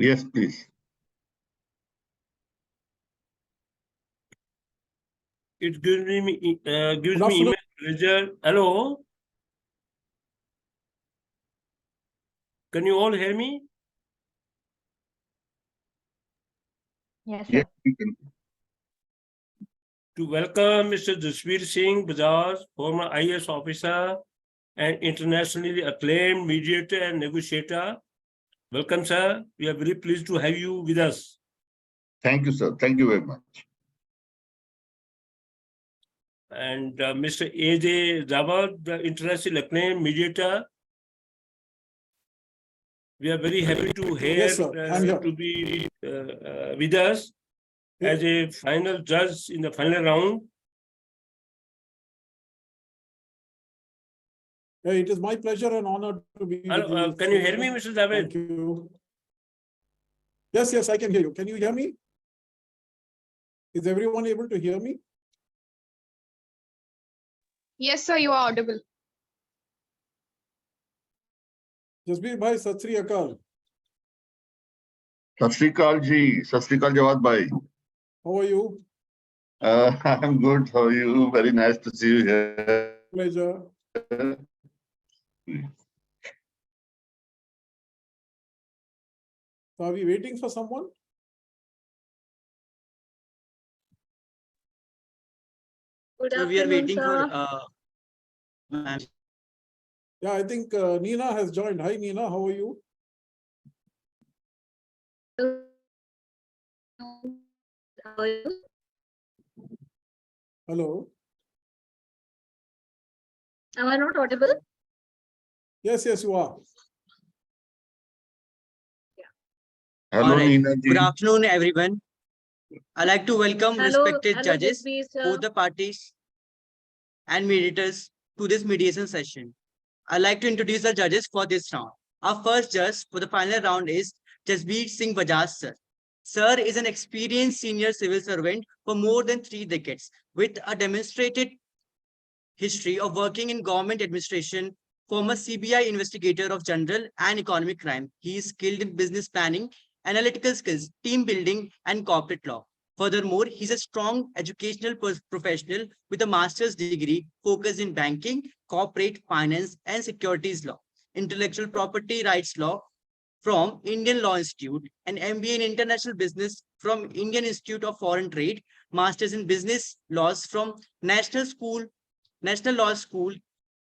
Yes, please. It gives me Good afternoon. immense pleasure. Hello, can you all hear me? Yes, Yes, sir. we can. To welcome Mr. Jasveer Singh Bajaj, former IAS officer and internationally acclaimed mediator and negotiator. Welcome, sir. We are very pleased to have you with us. Thank you, sir. Thank you very much. And Mr. A.J. Zawad, the internationally acclaimed mediator. We are very happy to hear Yes, sir. I'm here. to be with us as a final judge in the final round. It is my pleasure and honor to be with Hello, you. can you hear me, Mr. Javed? Thank you. Yes, I can hear you. Can you hear me? Is everyone able to hear me? Yes, sir, you are audible. Jasbir bhai, Sat Sri Akal. Sat Sri Akal ji. Sat Sri Akal Jawad bhai. How are you? I'm good. How are you? Very nice to see you here. Pleasure. So are we waiting for someone? Good So we are afternoon, waiting sir. for ma'am. Yeah, I think Neena has joined. Hi, Neena. How are you? How are you? Hello. Am I not audible? Yes, you are. Hello, All right. Neena ji. Good afternoon, everyone. I'd like to welcome respected hello, judges, Jasbir, sir. both the parties and mediators to this mediation session. I'd like to introduce the judges for this round. Our first judge for the final round is Jasbir Singh Bajaj, sir. Sir is an experienced senior civil servant for more than 3 decades with a demonstrated history of working in government administration, former CBI investigator of general and economic crime. He is skilled in business planning, analytical skills, team building, and corporate law. Furthermore, he's a strong educational professional with a master's degree focused in banking, corporate finance, and securities law, intellectual property rights law from Indian Law Institute, an MBA in international business from Indian Institute of Foreign Trade, master's in business laws from National Law School,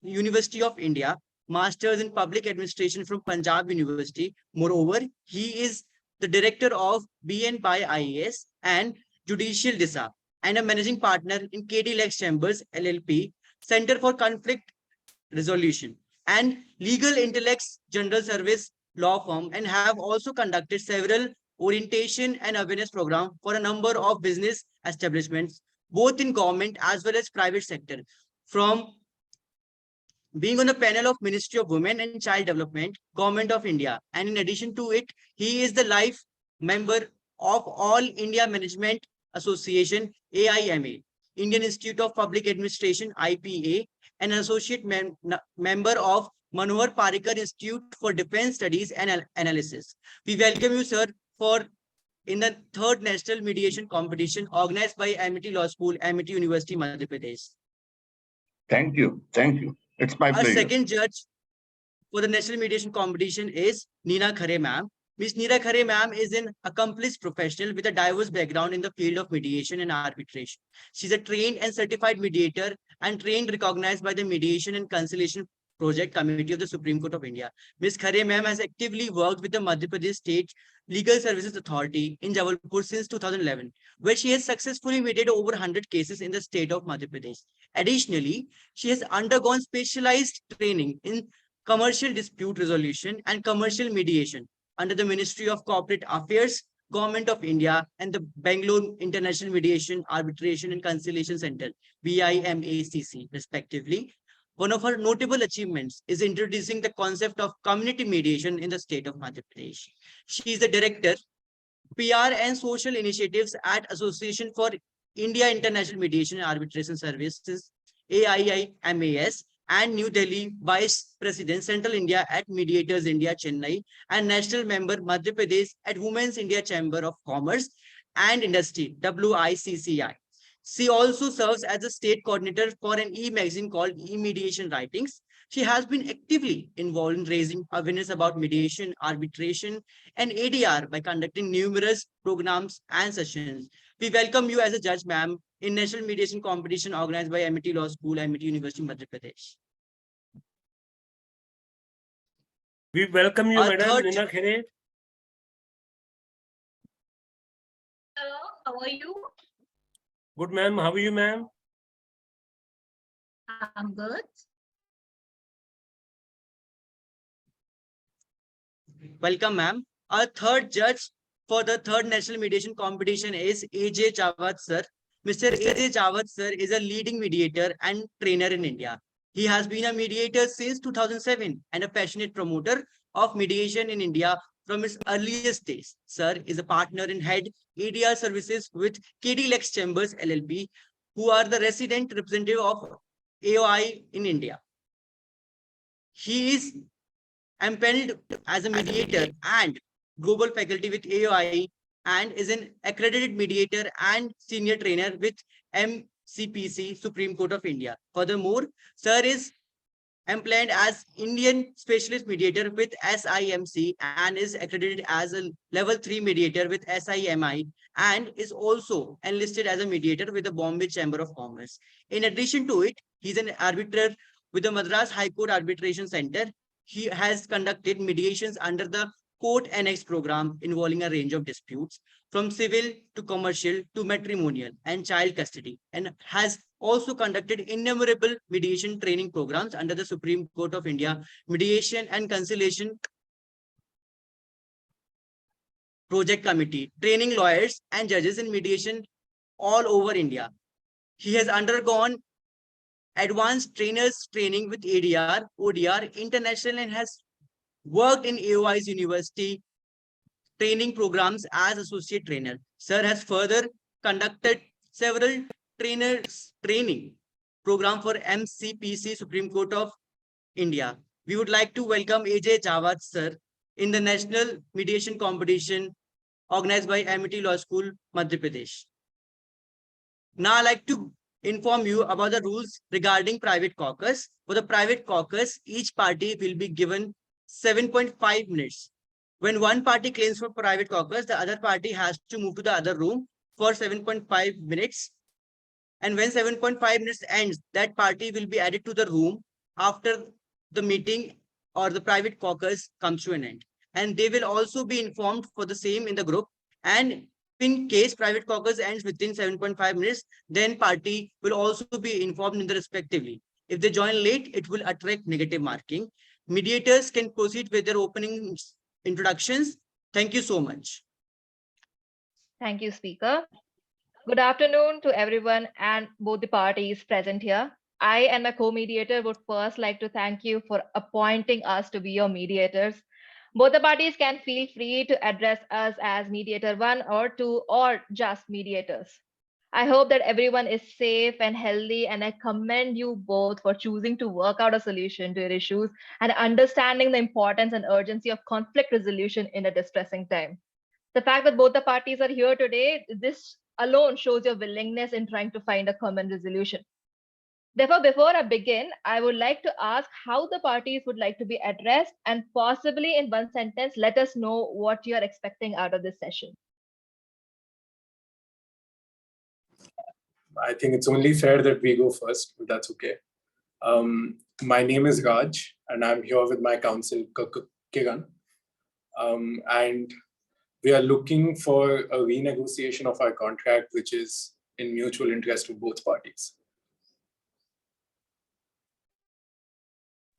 University of India, Masters in Public Administration from Punjab University. Moreover, he is the director of BN by IAS and Judicial DISA and a managing partner in KD Lex Chambers LLP, Center for Conflict Resolution and Legal Intellects General Service law firm, and have also conducted several orientation and awareness programs for a number of business establishments, both in government as well as private sector. From being on the panel of Ministry of Women and Child Development, Government of India. And in addition to it, he is the life member of All India Management Association, AIMA, Indian Institute of Public Administration, IPA, and associate member of Manohar Parikar Institute for Defense Studies and Analysis. We welcome you, sir, for in the 3rd National Mediation Competition organized by Amity Law School, Amity University, Madhya Pradesh. Thank you. Thank you. It's my Our pleasure. second judge for the National Mediation Competition is Neena Khare ma'am. Ms. Neena Khare ma'am is an accomplished professional with a diverse background in the field of mediation and arbitration. She's a trained and certified mediator and trained recognized by the Mediation and Conciliation Project Committee of the Supreme Court of India. Ms. Khare ma'am has actively worked with the Madhya Pradesh State Legal Services Authority in Jabalpur since 2011, where she has successfully mediated over 100 cases in the state of Madhya Pradesh. Additionally, she has undergone specialized training in commercial dispute resolution and commercial mediation under the Ministry of Corporate Affairs, Government of India, and the Bangalore International Mediation, Arbitration and Conciliation Center, BIMACC, respectively. One of her notable achievements is introducing the concept of community mediation in the state of Madhya Pradesh. She is the director, PR and Social Initiatives at Association for India International Mediation and Arbitration Services, AIIMAS, and New Delhi Vice President Central India at Mediators India Chennai, and National Member Madhya Pradesh at Women's India Chamber of Commerce and Industry, WICCI. She also serves as a state coordinator for an e-magazine called E-Mediation Writings. She has been actively involved in raising awareness about mediation, arbitration, and ADR by conducting numerous programs and sessions. We welcome you as a judge, ma'am, in National Mediation Competition organized by MIT Law School, MIT University, Madhya Pradesh. We welcome you, Our Madam third- Nina Khere. Hello, how are you? Good, ma'am. How are you, ma'am? I'm good. Welcome, ma'am. Our third judge for the third national mediation competition is AJ Jawad sir. Mr. AJ Jawad sir is a leading mediator and trainer in India. He has been a mediator since 2007 and a passionate promoter of mediation in India from its earliest days. Sir is a partner in head ADR services with KD Lex Chambers LLP, who are the resident representative of AOI in India. He is empaneled as a mediator and global faculty with AOI and is an accredited mediator and senior trainer with MCPC, Supreme Court of India. Furthermore, sir is employed as Indian specialist mediator with SIMC and is accredited as a level 3 mediator with SIMI and is also enlisted as a mediator with the Bombay Chamber of Commerce. In addition to it, he's an arbiter with the Madras High Court Arbitration Center. He has conducted mediations under the Court Annex program involving a range of disputes from civil to commercial to matrimonial and child custody, and has also conducted innumerable mediation training programs under the Supreme Court of India Mediation and Conciliation Project Committee, training lawyers and judges in mediation all over India. He has undergone advanced trainers training with ADR, ODR, International, and has worked in AOI's university training programs as associate trainer. Sir has further conducted several training program for MCPC, Supreme Court of India. We would like to welcome AJ Jawad sir in the national mediation competition organized by MIT Law School, Madhya Pradesh. Now I'd like to inform you about the rules regarding private caucus. For the private caucus, each party will be given 7.5 minutes. When one party claims for private caucus, the other party has to move to the other room for 7.5 minutes. And when 7.5 minutes ends, that party will be added to the room after the meeting or the private caucus comes to an end. And they will also be informed for the same in the group. And in case private caucus ends within 7.5 minutes, then party will also be informed in the respectively. If they join late, it will attract negative marking. Mediators can proceed with their opening introductions. Thank you so much. Thank you, Speaker. Good afternoon to everyone and both the parties present here. I and my co-mediator would first like to thank you for appointing us to be your mediators. Both the parties can feel free to address us as mediator 1 or 2 or just mediators. I hope that everyone is safe and healthy, and I commend you both for choosing to work out a solution to your issues and understanding the importance and urgency of conflict resolution in a distressing time. The fact that both the parties are here today, this alone shows your willingness in trying to find a common resolution. Therefore, before I begin, I would like to ask how the parties would like to be addressed, and possibly in one sentence, let us know what you are expecting out of this session. I think it's only fair that we go first, if that's okay. My name is Raj, and I'm here with my counsel, Kiran. And we are looking for a renegotiation of our contract, which is in mutual interest of both parties.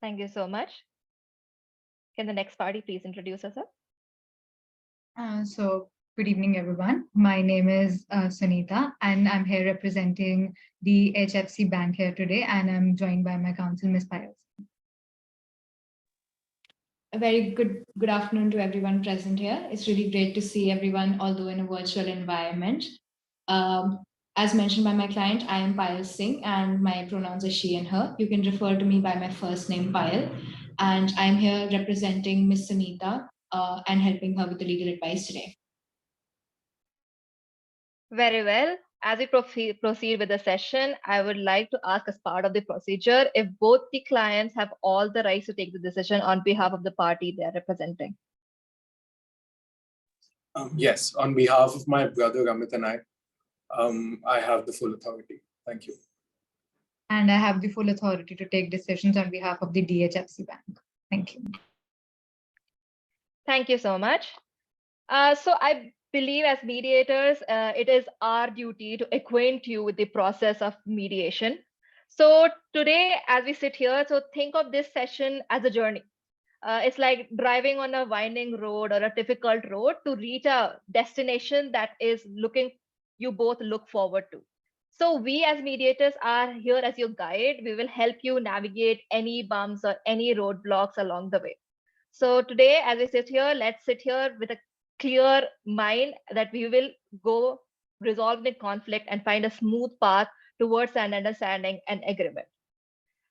Thank you so much. Can the next party please introduce herself? Good evening, everyone. My name is Sunita, and I'm here representing the HFC Bank here today, and I'm joined by my counsel, Ms. Payal. A very good afternoon to everyone present here. It's really great to see everyone, although in a virtual environment. As mentioned by my client, I am Payal Singh and my pronouns are she and her. You can refer to me by my first name, Payal. And I'm here representing Ms. Sunita and helping her with the legal advice today. Very well. As we proceed with the session, I would like to ask as part of the procedure if both the clients have all the rights to take the decision on behalf of the party they are representing. Yes, on behalf of my brother Amit and I have the full authority. Thank you. And I have the full authority to take decisions on behalf of the DHFC Bank. Thank you. Thank you so much. So I believe as mediators, it is our duty to acquaint you with the process of mediation. So today, as we sit here, so think of this session as a journey. It's like driving on a winding road or a difficult road to reach a destination that is you both look forward to. So we as mediators are here as your guide. We will help you navigate any bumps or any roadblocks along the way. So today, as we sit here, let's sit here with a clear mind that we will go resolve the conflict and find a smooth path towards an understanding and agreement.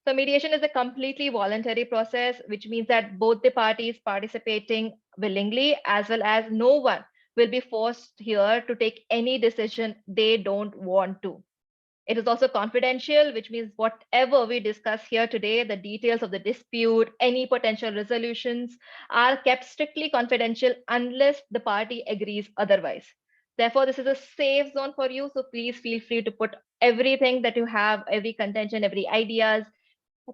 So mediation is a completely voluntary process, which means that both the parties participating willingly, as well as no one will be forced here to take any decision they don't want to. It is also confidential, which means whatever we discuss here today, the details of the dispute, any potential resolutions are kept strictly confidential unless the party agrees otherwise. Therefore, this is a safe zone for you. So please feel free to put everything that you have, every contention, every ideas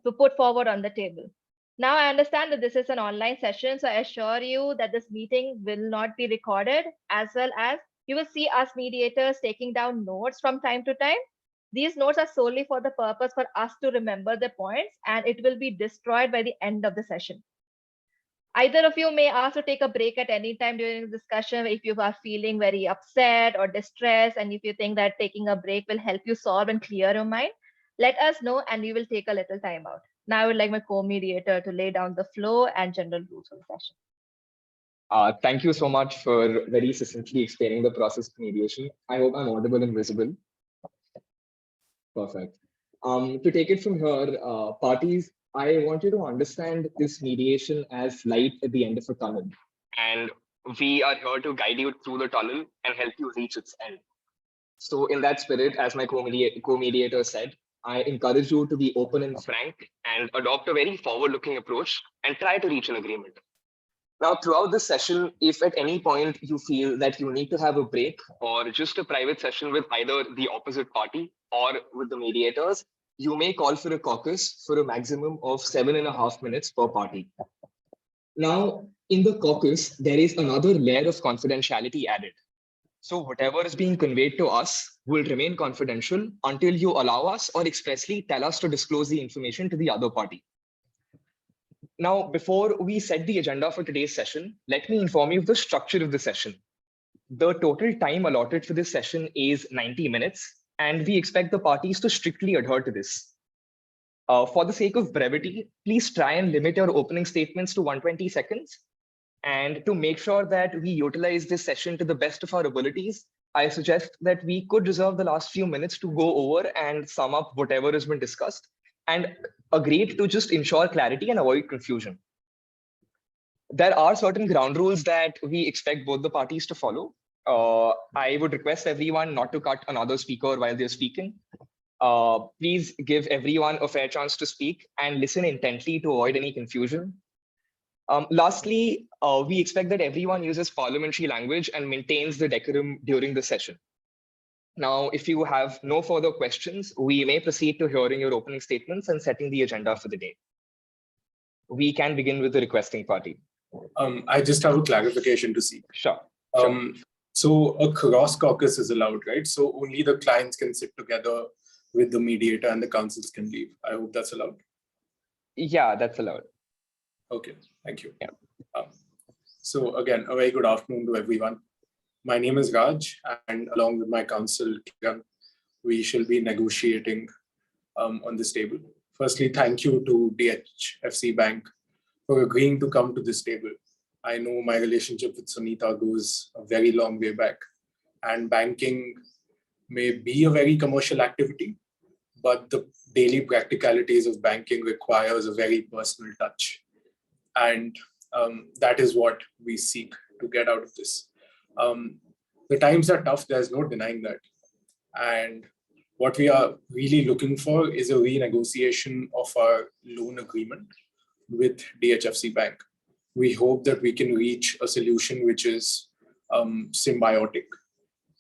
to put forward on the table. Now, I understand that this is an online session, so I assure you that this meeting will not be recorded, as well as you will see us mediators taking down notes from time to time. These notes are solely for the purpose for us to remember the points, and it will be destroyed by the end of the session. Either of you may ask to take a break at any time during the discussion if you are feeling very upset or distressed, and if you think that taking a break will help you solve and clear your mind. Let us know and we will take a little time out. Now I would like my co-mediator to lay down the flow and general rules of the session. Thank you so much for very succinctly explaining the process of mediation. I hope I'm audible and visible. Perfect. To take it from here, parties, I want you to understand this mediation as light at the end of a tunnel. And we are here to guide you through the tunnel and help you reach its end. So in that spirit, as my co-mediator said, I encourage you to be open and frank and adopt a very forward-looking approach and try to reach an agreement. Now, throughout this session, if at any point you feel that you need to have a break or just a private session with either the opposite party or with the mediators, you may call for a caucus for a maximum of 7.5 minutes per party. Now, in the caucus, there is another layer of confidentiality added. So whatever is being conveyed to us will remain confidential until you allow us or expressly tell us to disclose the information to the other party. Now, before we set the agenda for today's session, let me inform you of the structure of the session. The total time allotted for this session is 90 minutes, and we expect the parties to strictly adhere to this. For the sake of brevity, please try and limit your opening statements to 120 seconds. And to make sure that we utilize this session to the best of our abilities, I suggest that we could reserve the last few minutes to go over and sum up whatever has been discussed and agreed to just ensure clarity and avoid confusion. There are certain ground rules that we expect both the parties to follow. I would request everyone not to cut another speaker while they're speaking. Please give everyone a fair chance to speak and listen intently to avoid any confusion. Lastly, we expect that everyone uses parliamentary language and maintains the decorum during the session. Now, if you have no further questions, we may proceed to hearing your opening statements and setting the agenda for the day. We can begin with the requesting party. I just have a clarification to seek. Sure. So a cross caucus is allowed, right? So only the clients can sit together with the mediator and the counsels can leave. I hope that's allowed. Yeah, that's allowed. Okay, thank you. Yeah. So again, a very good afternoon to everyone. My name is Raj, and along with my counsel, Kiran, we shall be negotiating on this table. Firstly, thank you to DHFC Bank for agreeing to come to this table. I know my relationship with Sunita goes a very long way back, and banking may be a very commercial activity, but the daily practicalities of banking requires a very personal touch. And that is what we seek to get out of this. The times are tough, there's no denying that. And what we are really looking for is a renegotiation of our loan agreement with DHFC Bank. We hope that we can reach a solution which is symbiotic,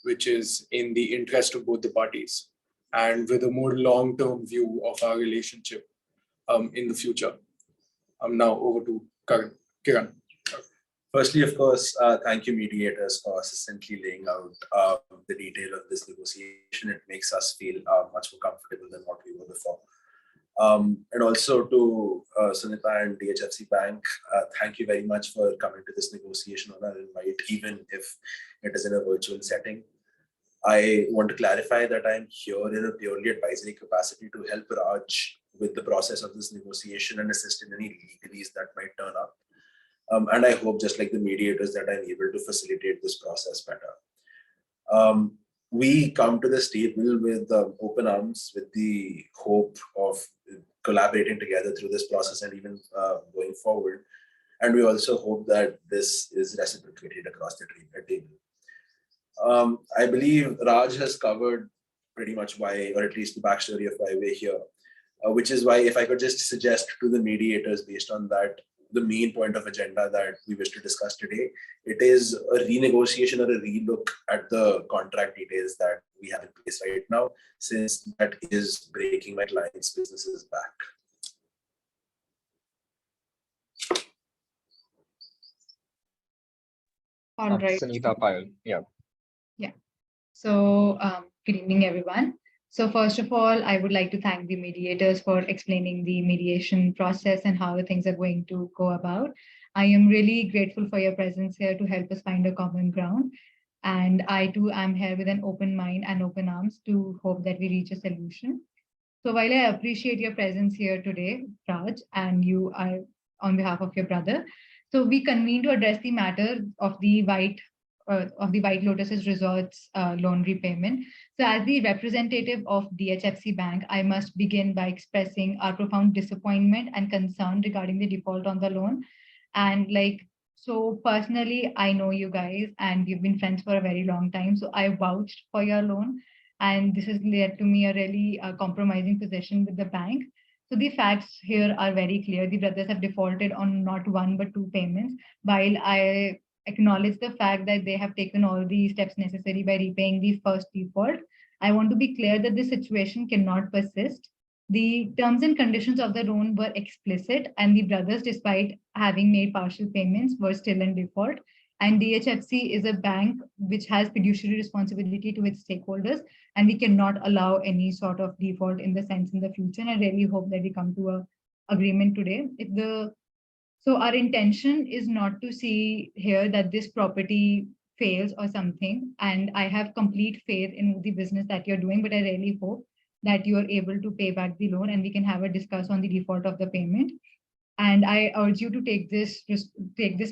which is in the interest of both the parties, and with a more long-term view of our relationship in the future. Now over to Kiran. Firstly, of course, thank you, mediators, for assistantly laying out the detail of this negotiation. It makes us feel much more comfortable than what we were before. And also to Sunita and DHFC Bank, thank you very much for coming to this negotiation on our invite, even if it is in a virtual setting. I want to clarify that I'm here in a purely advisory capacity to help Raj with the process of this negotiation and assist in any legalese that might turn up. And I hope, just like the mediators, that I'm able to facilitate this process better. We come to this table with open arms, with the hope of collaborating together through this process and even going forward. And we also hope that this is reciprocated across the table. I believe Raj has covered pretty much why, or at least the backstory of why we're here, which is why, if I could just suggest to the mediators, based on that, the main point of agenda that we wish to discuss today, it is a renegotiation or a relook at the contract details that we have in place right now, since that is breaking my client's businesses back. All right. Sunita Payal, yeah. Yeah. So good evening, everyone. So first of all, I would like to thank the mediators for explaining the mediation process and how the things are going to go about. I am really grateful for your presence here to help us find a common ground. And I too am here with an open mind and open arms to hope that we reach a solution. So while I appreciate your presence here today, Raj, and you are on behalf of your brother, so we convene to address the matter of the White Lotus's Resorts loan repayment. So as the representative of DHFC Bank, I must begin by expressing our profound disappointment and concern regarding the default on the loan. And so personally, I know you guys and we've been friends for a very long time. So I vouched for your loan, and this has led to me a really compromising position with the bank. So the facts here are very clear. The brothers have defaulted on not one, but two payments, while I acknowledge the fact that they have taken all the steps necessary by repaying the first default. I want to be clear that this situation cannot persist. The terms and conditions of the loan were explicit, and the brothers, despite having made partial payments, were still in default. And DHFC is a bank which has fiduciary responsibility to its stakeholders, and we cannot allow any sort of default in the sense in the future. And I really hope that we come to an agreement today. So our intention is not to see here that this property fails or something. And I have complete faith in the business that you're doing, but I really hope that you are able to pay back the loan and we can have a discuss on the default of the payment. And I urge you to take this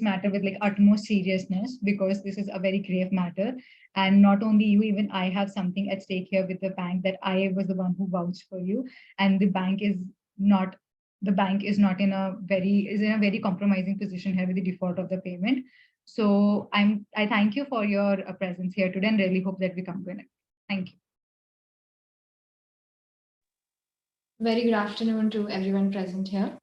matter with utmost seriousness, because this is a very grave matter. And not only you, even I have something at stake here with the bank, that I was the one who vouched for you, and the bank is in a very compromising position here with the default of the payment. So I thank you for your presence here today and really hope that we come to an end. Thank you. Very good afternoon to everyone present here.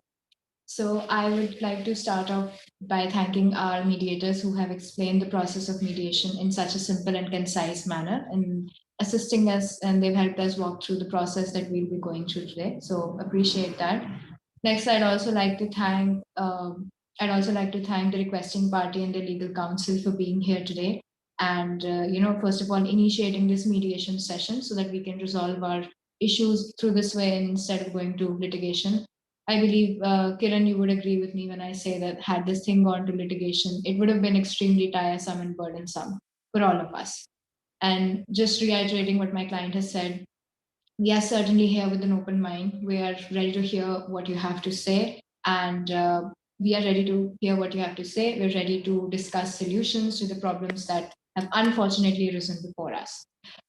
So I would like to start off by thanking our mediators who have explained the process of mediation in such a simple and concise manner and assisting us, and they've helped us walk through the process that we'll be going through today. So appreciate that. Next, I'd also like to thank the requesting party and the legal counsel for being here today. And first of all, initiating this mediation session so that we can resolve our issues through this way instead of going to litigation. I believe, Kiran, you would agree with me when I say that had this thing gone to litigation, it would have been extremely tiresome and burdensome for all of us. And just reiterating what my client has said, we are certainly here with an open mind. We are ready to hear what you have to say. And we are ready to hear what you have to say. We're ready to discuss solutions to the problems that have unfortunately risen before us.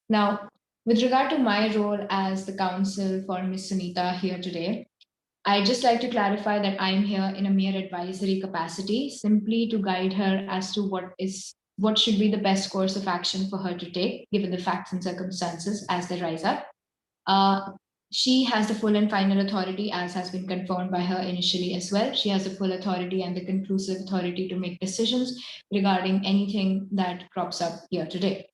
Now, With regard to my role as the counsel for Ms. Sunita here today, I'd just like to clarify that I'm here in a mere advisory capacity, simply to guide her as to what should be the best course of action for her to take, given the facts and circumstances as they rise up. She has the full and final authority, as has been confirmed by her initially as well. She has the full authority and the conclusive authority to make decisions regarding anything that crops up here today.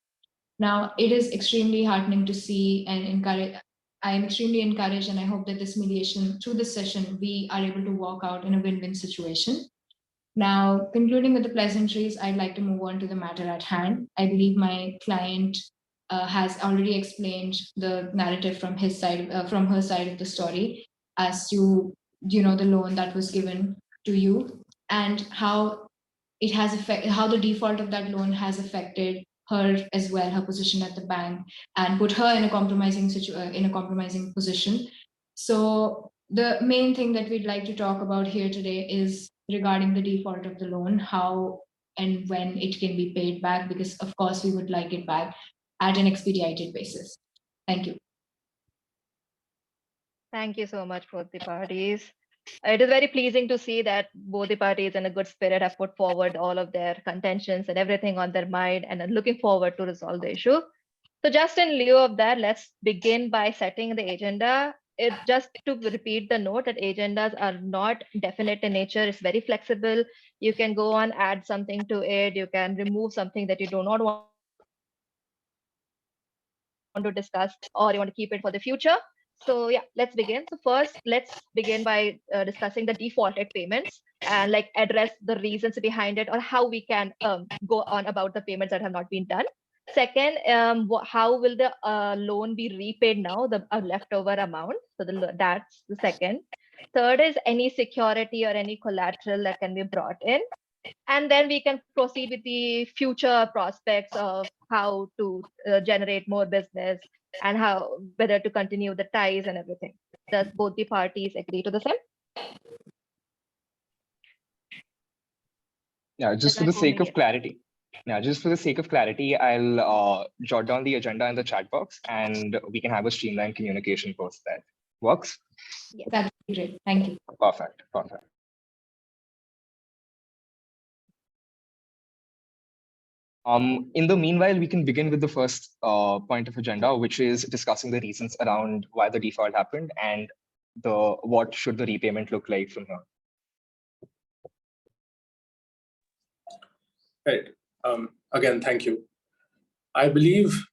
Now, it is extremely heartening to see and encourage. I am extremely encouraged, and I hope that this mediation, through this session, we are able to walk out in a win-win situation. Now, concluding with the pleasantries, I'd like to move on to the matter at hand. I believe my client has already explained the narrative from his side, from her side of the story, as to the loan that was given to you and how it has affected, how the default of that loan has affected her as well, her position at the bank, and put her in a compromising position. So the main thing that we'd like to talk about here today is regarding the default of the loan, how and when it can be paid back, because of course we would like it back at an expedited basis. Thank you. Thank you so much, both the parties. It is very pleasing to see that both the parties in a good spirit have put forward all of their contentions and everything on their mind and are looking forward to resolve the issue. So just in lieu of that, let's begin by setting the agenda. Just to repeat the note that agendas are not definite in nature. It's very flexible. You can go on, add something to it. You can remove something that you do not want to discuss, or you want to keep it for the future. So yeah, let's begin. So first, let's begin by discussing the defaulted payments and like address the reasons behind it or how we can go on about the payments that have not been done. Second, how will the loan be repaid now, the leftover amount? So that's the second. Third is any security or any collateral that can be brought in. And then we can proceed with the future prospects of how to generate more business and how whether to continue the ties and everything. Does both the parties agree to the same? Yeah, just for the sake of clarity. Yeah, just for the sake of clarity, I'll jot down the agenda in the chat box and we can have a streamlined communication post that. Works? Yes. That would be great. Thank you. Perfect. Perfect. In the meanwhile, we can begin with the first point of agenda, which is discussing the reasons around why the default happened and what should the repayment look like from here. Right. Again, thank you. I believe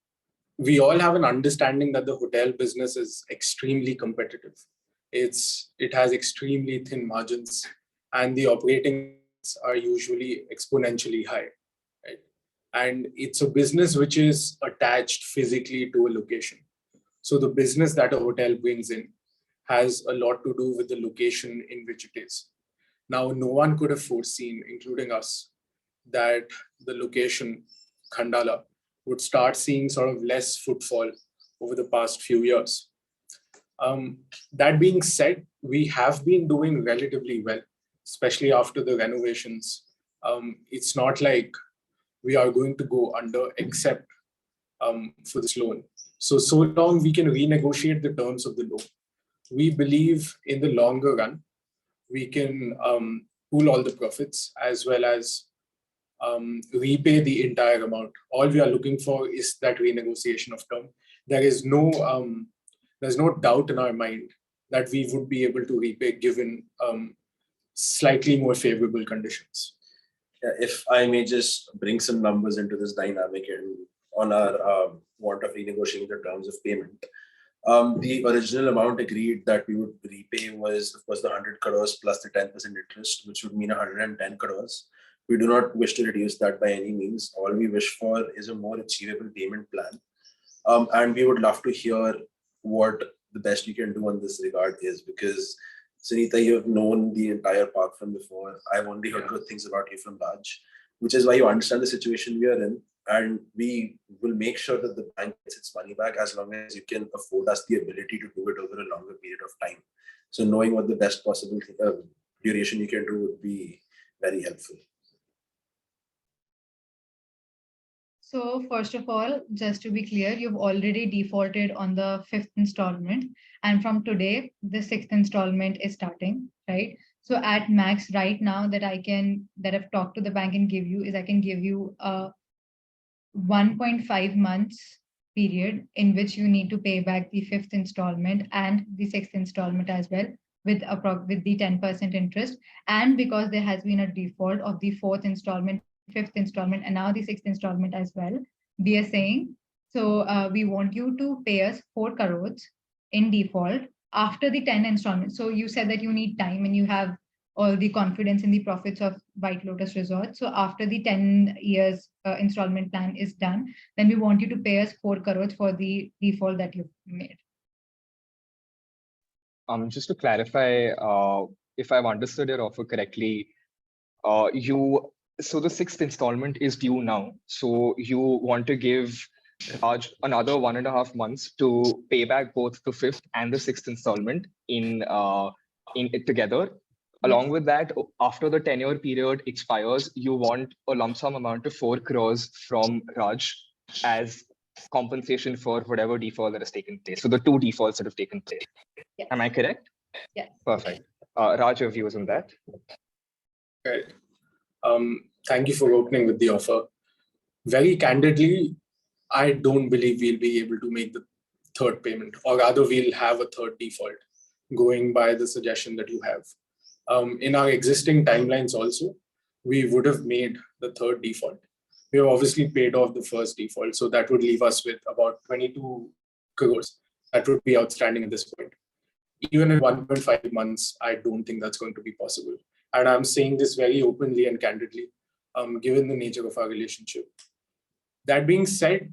we all have an understanding that the hotel business is extremely competitive. It has extremely thin margins, and the operating costs are usually exponentially high. Right? And it's a business which is attached physically to a location. So the business that a hotel brings in has a lot to do with the location in which it is. Now, no one could have foreseen, including us, that the location, Khandala, would start seeing sort of less footfall over the past few years. That being said, we have been doing relatively well, especially after the renovations. It's not like we are going to go under except for this loan. So long we can renegotiate the terms of the loan. We believe in the longer run, we can pool all the profits as well as repay the entire amount. All we are looking for is that renegotiation of term. There's no doubt in our mind that we would be able to repay given slightly more favorable conditions. Yeah, if I may just bring some numbers into this dynamic and on our want of renegotiating the terms of payment. The original amount agreed that we would repay was, of course, the 100 crores plus the 10% interest, which would mean 110 crores. We do not wish to reduce that by any means. All we wish for is a more achievable payment plan. And we would love to hear what the best you can do on this regard is, because Sunita, you have known the entire park from before. I've only heard good things about you from Raj, which is why you understand the situation we are in. And we will make sure that the bank gets its money back as long as you can afford us the ability to do it over a longer period of time. So knowing what the best possible duration you can do would be very helpful. So first of all, just to be clear, you've already defaulted on the 5th installment. And from today, the 6th installment is starting, right? So at max right now that I've talked to the bank and give you is I can give you a 1.5 months period in which you need to pay back the 5th installment and the 6th installment as well with the 10% interest. And because there has been a default of the 4th installment, 5th installment, and now the 6th installment as well, we are saying, so we want you to pay us 4 crores in default after the 10 installments. So you said that you need time and you have all the confidence in the profits of White Lotus Resort. So after the 10 years installment plan is done, then we want you to pay us 4 crores for the default that you've made. Just to clarify, if I've understood your offer correctly, so the 6th installment is due now. So you want to give Raj another 1.5 months to pay back both the 5th and the 6th installment in it together. Along with that, after the 10-year period expires, you want a lump sum amount of 4 crores from Raj as compensation for whatever default that has taken place. So the 2 defaults that have taken place. Yes. Am I correct? Yes. Perfect. Raj, your views on that? Right. Thank you for opening with the offer. Very candidly, I don't believe we'll be able to make the 3rd payment, or rather we'll have a 3rd default, going by the suggestion that you have. In our existing timelines also, we would have made the 3rd default. We have obviously paid off the 1st default, so that would leave us with about 22 crores that would be outstanding at this point. Even in 1.5 months, I don't think that's going to be possible. And I'm saying this very openly and candidly, given the nature of our relationship. That being said,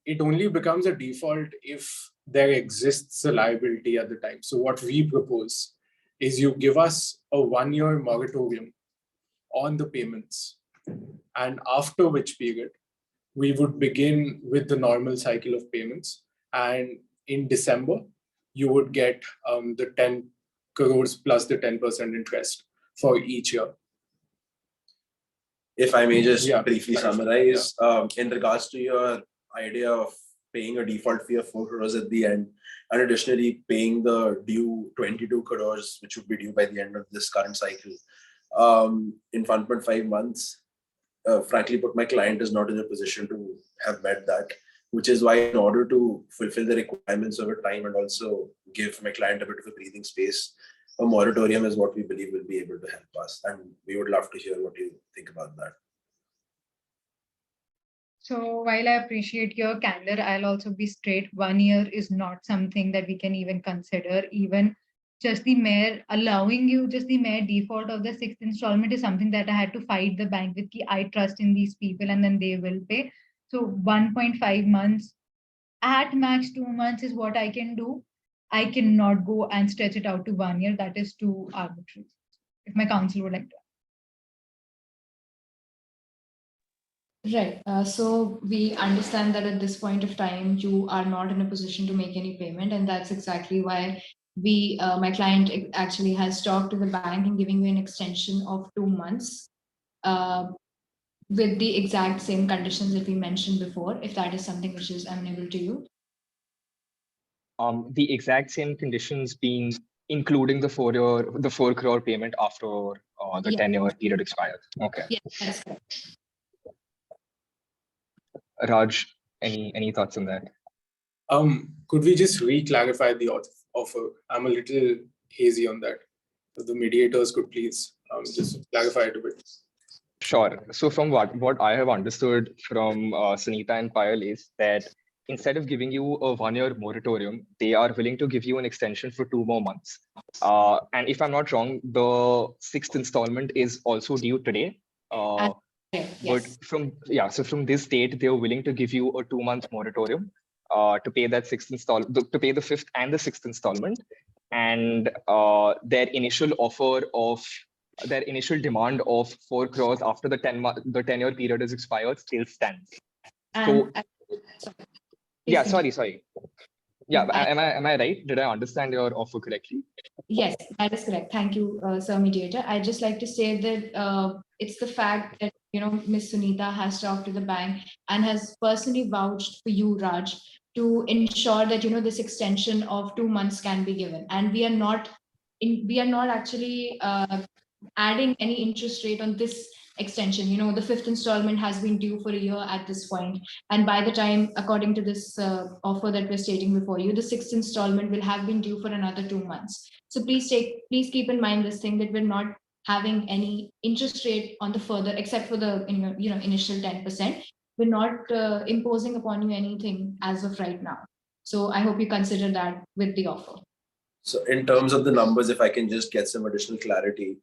it only becomes a default if there exists a liability at the time. So what we propose is you give us a 1-year moratorium on the payments, and after which period we would begin with the normal cycle of payments. And in December, you would get the 10 crores plus the 10% interest for each year. If I may just Yeah, briefly clarify. summarize, in regards to your idea of paying a default fee of 4 crores at the end, and additionally paying the due 22 crores, which would be due by the end of this current cycle, in 1.5 months, frankly put, my client is not in a position to have met that, which is why in order to fulfill the requirements over time and also give my client a bit of a breathing space, a moratorium is what we believe will be able to help us. And we would love to hear what you think about that. So while I appreciate your candor, I'll also be straight. 1 year is not something that we can even consider. Even just the mere allowing you just the mere default of the 6th installment is something that I had to fight the bank with. I trust in these people and then they will pay. So 1.5 months, at max 2 months is what I can do. I cannot go and stretch it out to 1 year. That is too arbitrary. If my counsel would like to. Right. So we understand that at this point of time, you are not in a position to make any payment. And that's exactly why my client actually has talked to the bank and giving you an extension of 2 months with the exact same conditions that we mentioned before, if that is something which is amenable to you. The exact same conditions being including the 4 crore payment after the 10-year period expires. Okay. Yeah, that's correct. Raj, any thoughts on that? Could we just re-clarify the offer? I'm a little hazy on that. So the mediators could please just clarify it a bit. Sure. So from what I have understood from Sunita and Payal is that instead of giving you a 1-year moratorium, they are willing to give you an extension for 2 more months. And if I'm not wrong, the 6th installment is also due today. But Yes. from this date, they're willing to give you a 2-month moratorium to pay that 6th to pay the 5th and the 6th installment. And their initial demand of 4 crores after the 10-year period is expired still stands. And, Sorry. Yeah, am I right? Did I understand your offer correctly? Yes, that is correct. Thank you, Sir Mediator. I'd just like to say that it's the fact that, Ms. Sunita has talked to the bank and has personally vouched for you, Raj, to ensure that, this extension of 2 months can be given. And we are not actually adding any interest rate on this extension. The fifth installment has been due for a year at this point. And by the time, according to this offer that we're stating before you, the sixth installment will have been due for another 2 months. So please keep in mind this thing, that we're not having any interest rate on the further, except for the initial 10%. We're not imposing upon you anything as of right now. So I hope you consider that with the offer. So in terms of the numbers, if I can just get some additional clarity,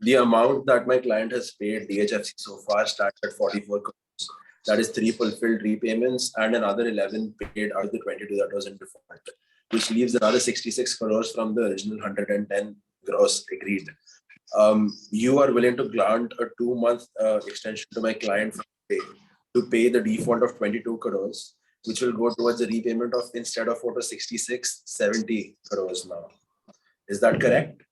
the amount that my client has paid DHFC so far starts at 44 crores. That is 3 fulfilled repayments and another 11 paid out of the 22 that was in default, which leaves another 66 crores from the original 110 gross agreed. You are willing to grant a 2-month extension to my client to pay the default of 22 crores, which will go towards the repayment of, instead of 66, 70 crores now. Is that correct?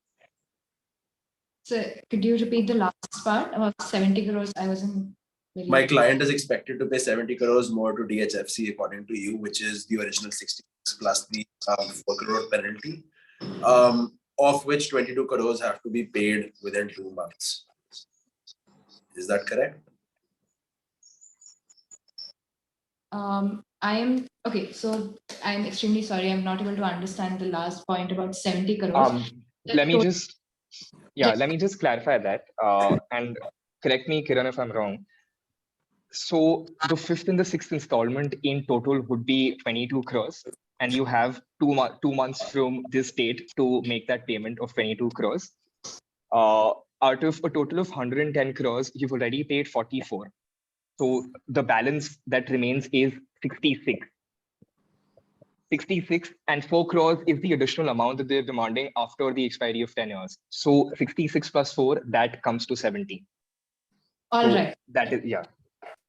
So could you repeat the last part about 70 crores? I wasn't very... My client is expected to pay 70 crores more to DHFC according to you, which is the original 66 plus the 4 crore penalty, of which 22 crores have to be paid within 2 months. Is that correct? Okay, so I'm extremely sorry. I'm not able to understand the last point about 70 crores. Let me just clarify that and correct me, Kiran, if I'm wrong. So the fifth and the sixth installment in total would be 22 crores, and you have 2 months from this date to make that payment of 22 crores. Out of a total of 110 crores, you've already paid 44. So the balance that remains is 66. 66 and 4 crores is the additional amount that they're demanding after the expiry of 10 years. So 66 plus 4, that comes to 70. All right. That is, yeah.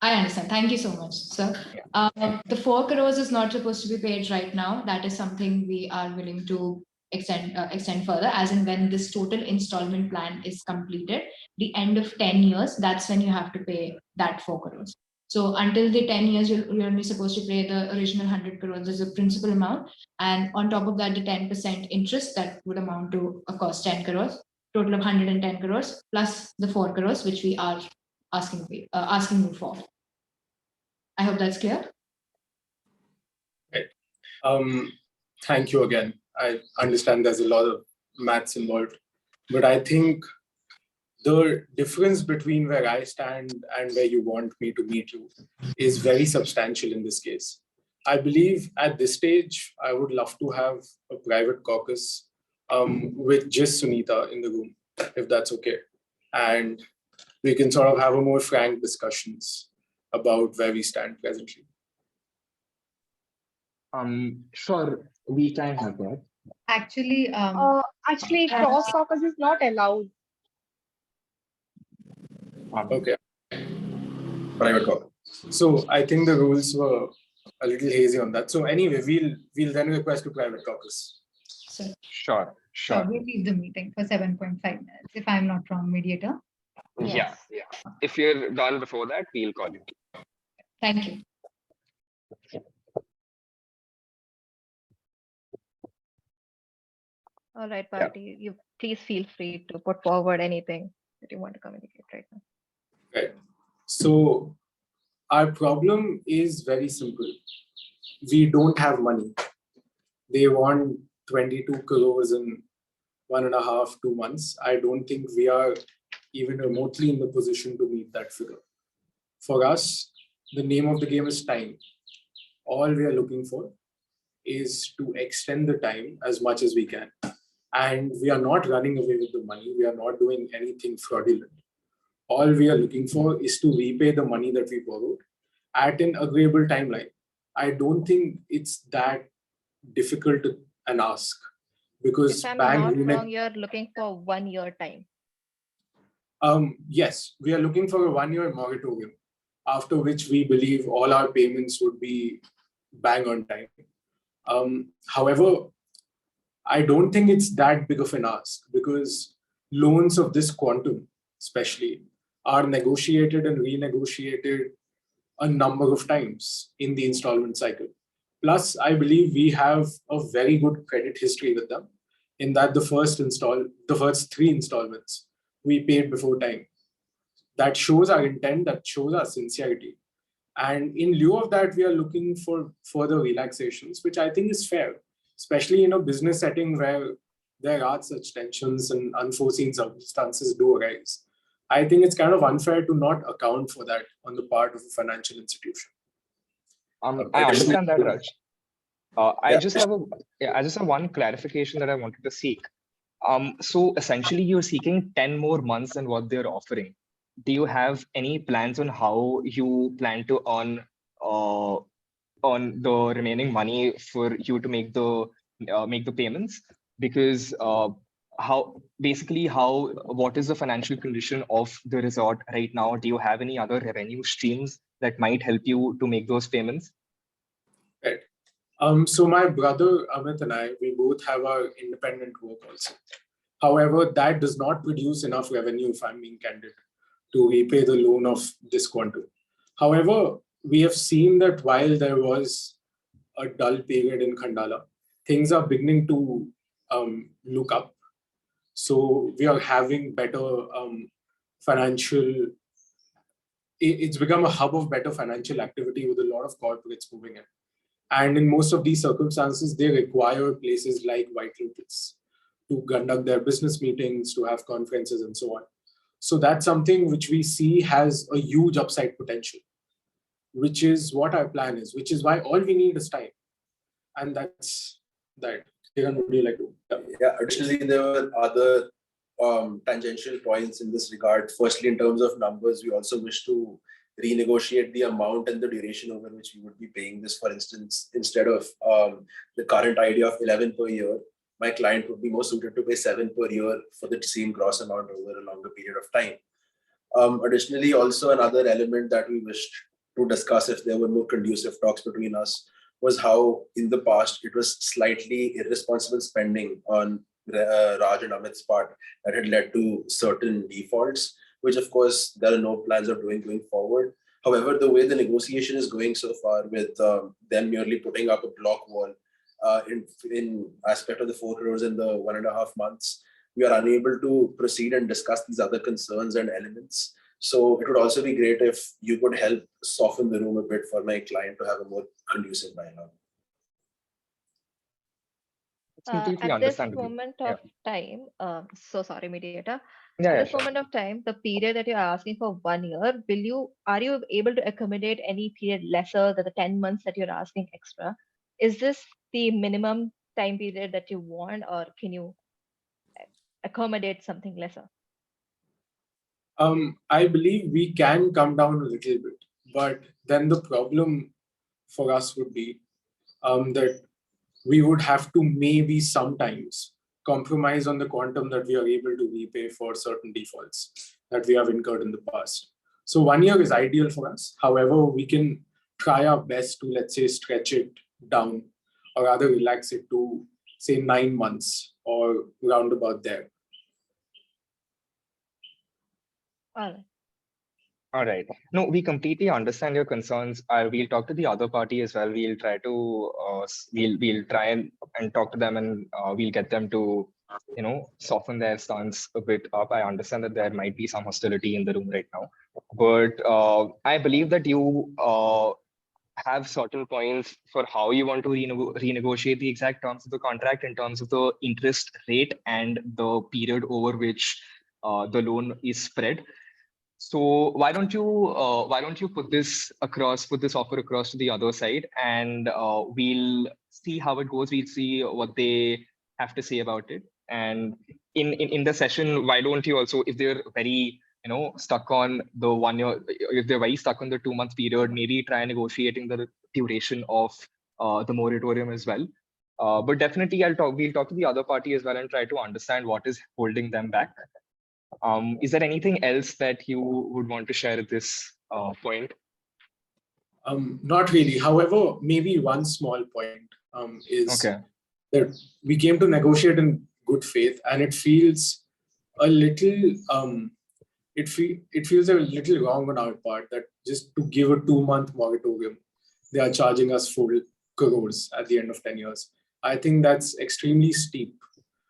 I understand. Thank you so much, sir. The 4 crores is not supposed to be paid right now. That is something we are willing to extend further, as in when this total installment plan is completed, the end of 10 years, that's when you have to pay that 4 crores. So until the 10 years, you're only supposed to pay the original 100 crores as a principal amount. And on top of that, the 10% interest that would amount to, of course, 10 crores, total of 110 crores, plus the 4 crores, which we are asking you for. I hope that's clear. Right. Thank you again. I understand there's a lot of maths involved, but I think the difference between where I stand and where you want me to meet you is very substantial in this case. I believe at this stage, I would love to have a private caucus with just Sunita in the room, if that's okay. And we can sort of have a more frank discussions about where we stand presently. Sure, we can have that. Actually, Cross caucus is not allowed. Okay. Private caucus. So I think the rules were a little hazy on that. So anyway, we'll then request a private caucus. Sure. We'll leave the meeting for 7.5 minutes, if I'm not wrong, mediator. Yeah. If you're done before that, we'll call you. Thank you. All right, party, you please feel free to put forward anything that you want to communicate right now. Right. So our problem is very simple. We don't have money. They want 22 crores in 1.5, 2 months. I don't think we are even remotely in the position to meet that figure. For us, the name of the game is time. All we are looking for is to extend the time as much as we can. And we are not running away with the money. We are not doing anything fraudulent. All we are looking for is to repay the money that we borrowed at an agreeable timeline. I don't think it's that difficult an ask, because If I'm not wrong, you're looking for 1 year time. Yes, we are looking for a 1-year moratorium, after which we believe all our payments would be bang on time. However, I don't think it's that big of an ask, because loans of this quantum, especially, are negotiated and renegotiated a number of times in the installment cycle. Plus, I believe we have a very good credit history with them, in that the first 3 installments we paid before time. That shows our intent, that shows our sincerity. And in lieu of that, we are looking for further relaxations, which I think is fair, especially in a business setting where there are such tensions and unforeseen circumstances do arise. I think it's kind of unfair to not account for that on the part of a financial institution. I understand that, Raj. I Yeah. just have one clarification that I wanted to seek. So essentially, you're seeking 10 more months than what they're offering. Do you have any plans on how you plan to earn the remaining money for you to make the payments? Because what is the financial condition of the resort right now? Do you have any other revenue streams that might help you to make those payments? Right. So my brother Amit and I, we both have our independent work also. However, that does not produce enough revenue, if I'm being candid, to repay the loan of this quantum. However, we have seen that while there was a dull period in Khandala, things are beginning to look up. So we are having better financial. It's become a hub of better financial activity with a lot of corporates moving in. And in most of these circumstances, they require places like White Lotus to conduct their business meetings, to have conferences and so on. So that's something which we see has a huge upside potential, which is what our plan is, which is why all we need is time. And that's that. Kiran, would you like to? Yeah, additionally, there were other tangential points in this regard. Firstly, in terms of numbers, we also wish to renegotiate the amount and the duration over which we would be paying this. For instance, instead of the current idea of 11 per year, my client would be more suited to pay 7 per year for the same gross amount over a longer period of time. Additionally, also another element that we wished to discuss, if there were more conducive talks between us, was how in the past it was slightly irresponsible spending on Raj and Amit's part that had led to certain defaults, which of course there are no plans of doing going forward. However, the way the negotiation is going so far, with them merely putting up a block wall in aspect of the 4 crores in the 1.5 months, we are unable to proceed and discuss these other concerns and elements. So it would also be great if you could help soften the room a bit for my client to have a more conducive dialogue. At this moment of time, so sorry, mediator. At this moment of time, the period that you're asking for 1 year, are you able to accommodate any period lesser than the 10 months that you're asking extra? Is this the minimum time period that you want, or can you accommodate something lesser? I believe we can come down a little bit, but then the problem for us would be that we would have to maybe sometimes compromise on the quantum that we are able to repay for certain defaults that we have incurred in the past. So 1 year is ideal for us. However, we can try our best to, let's say, stretch it down, or rather relax it to, say, 9 months or round about there. All right. No, we completely understand your concerns. We'll talk to the other party as well. We'll try to we'll try and talk to them, and we'll get them to soften their stance a bit up. I understand that there might be some hostility in the room right now, but I believe that you have certain points for how you want to renegotiate the exact terms of the contract in terms of the interest rate and the period over which the loan is spread. So why don't you put this offer across to the other side, and we'll see how it goes. We'll see what they have to say about it. And in the session, why don't you also, if they're very stuck on the 1 year, if they're very stuck on the 2-month period, maybe try negotiating the duration of the moratorium as well. But definitely we'll talk to the other party as well and try to understand what is holding them back. Is there anything else that you would want to share at this point? Not really. However, maybe one small point is Okay. that we came to negotiate in good faith, and it feels a little it feels a little wrong on our part that just to give a 2-month moratorium, they are charging us full crores at the end of 10 years. I think that's extremely steep.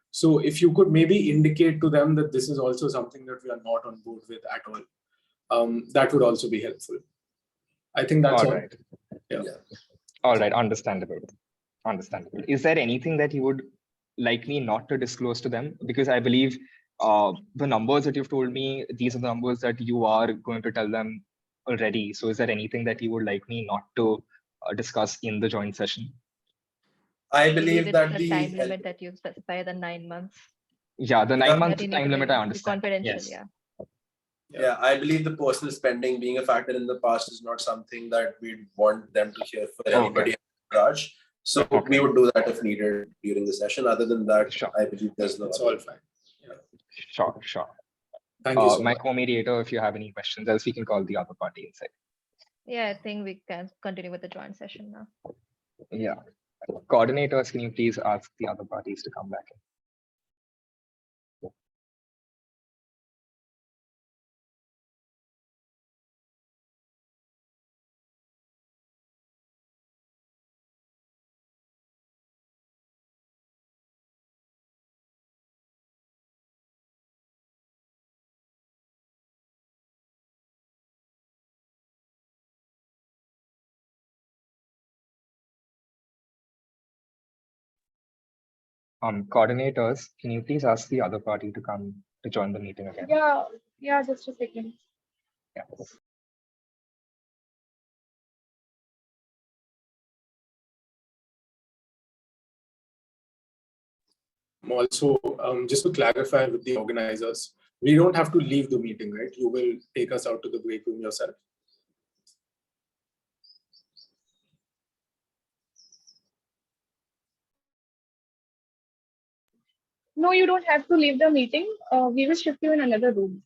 So if you could maybe indicate to them that this is also something that we are not on board with at all, that would also be helpful. I think that's all. Right. Yeah. All right. Understandable. Understandable. Is there anything that you would like me not to disclose to them? Because I believe the numbers that you've told me, these are the numbers that you are going to tell them already. So is there anything that you would like me not to discuss in the joint session? I Maybe believe with that the the time limit that you specify, the 9 months. Yeah, the 9-month That you need time to limit, I be understand. confidential, Yes. yeah. Yeah, I believe the personal spending being a factor in the past is not something that we'd want them to hear for anybody Raj. So we would do that if needed during the session. Other than that, Sure. I believe there's no. It's all fine. Sure, sure. Thank you so my much. co-mediator, if you have any questions, else we can call the other party inside. Yeah, I think we can continue with the joint session now. Yeah. Coordinators, can you please ask the other parties to come back in? Coordinators, can you please ask the other party to come to join the meeting again? Yeah, just a second. Yeah. Also, just to clarify with the organizers, we don't have to leave the meeting, right? You will take us out to the break room yourself. No, you don't have to leave the meeting. We will shift you in another room.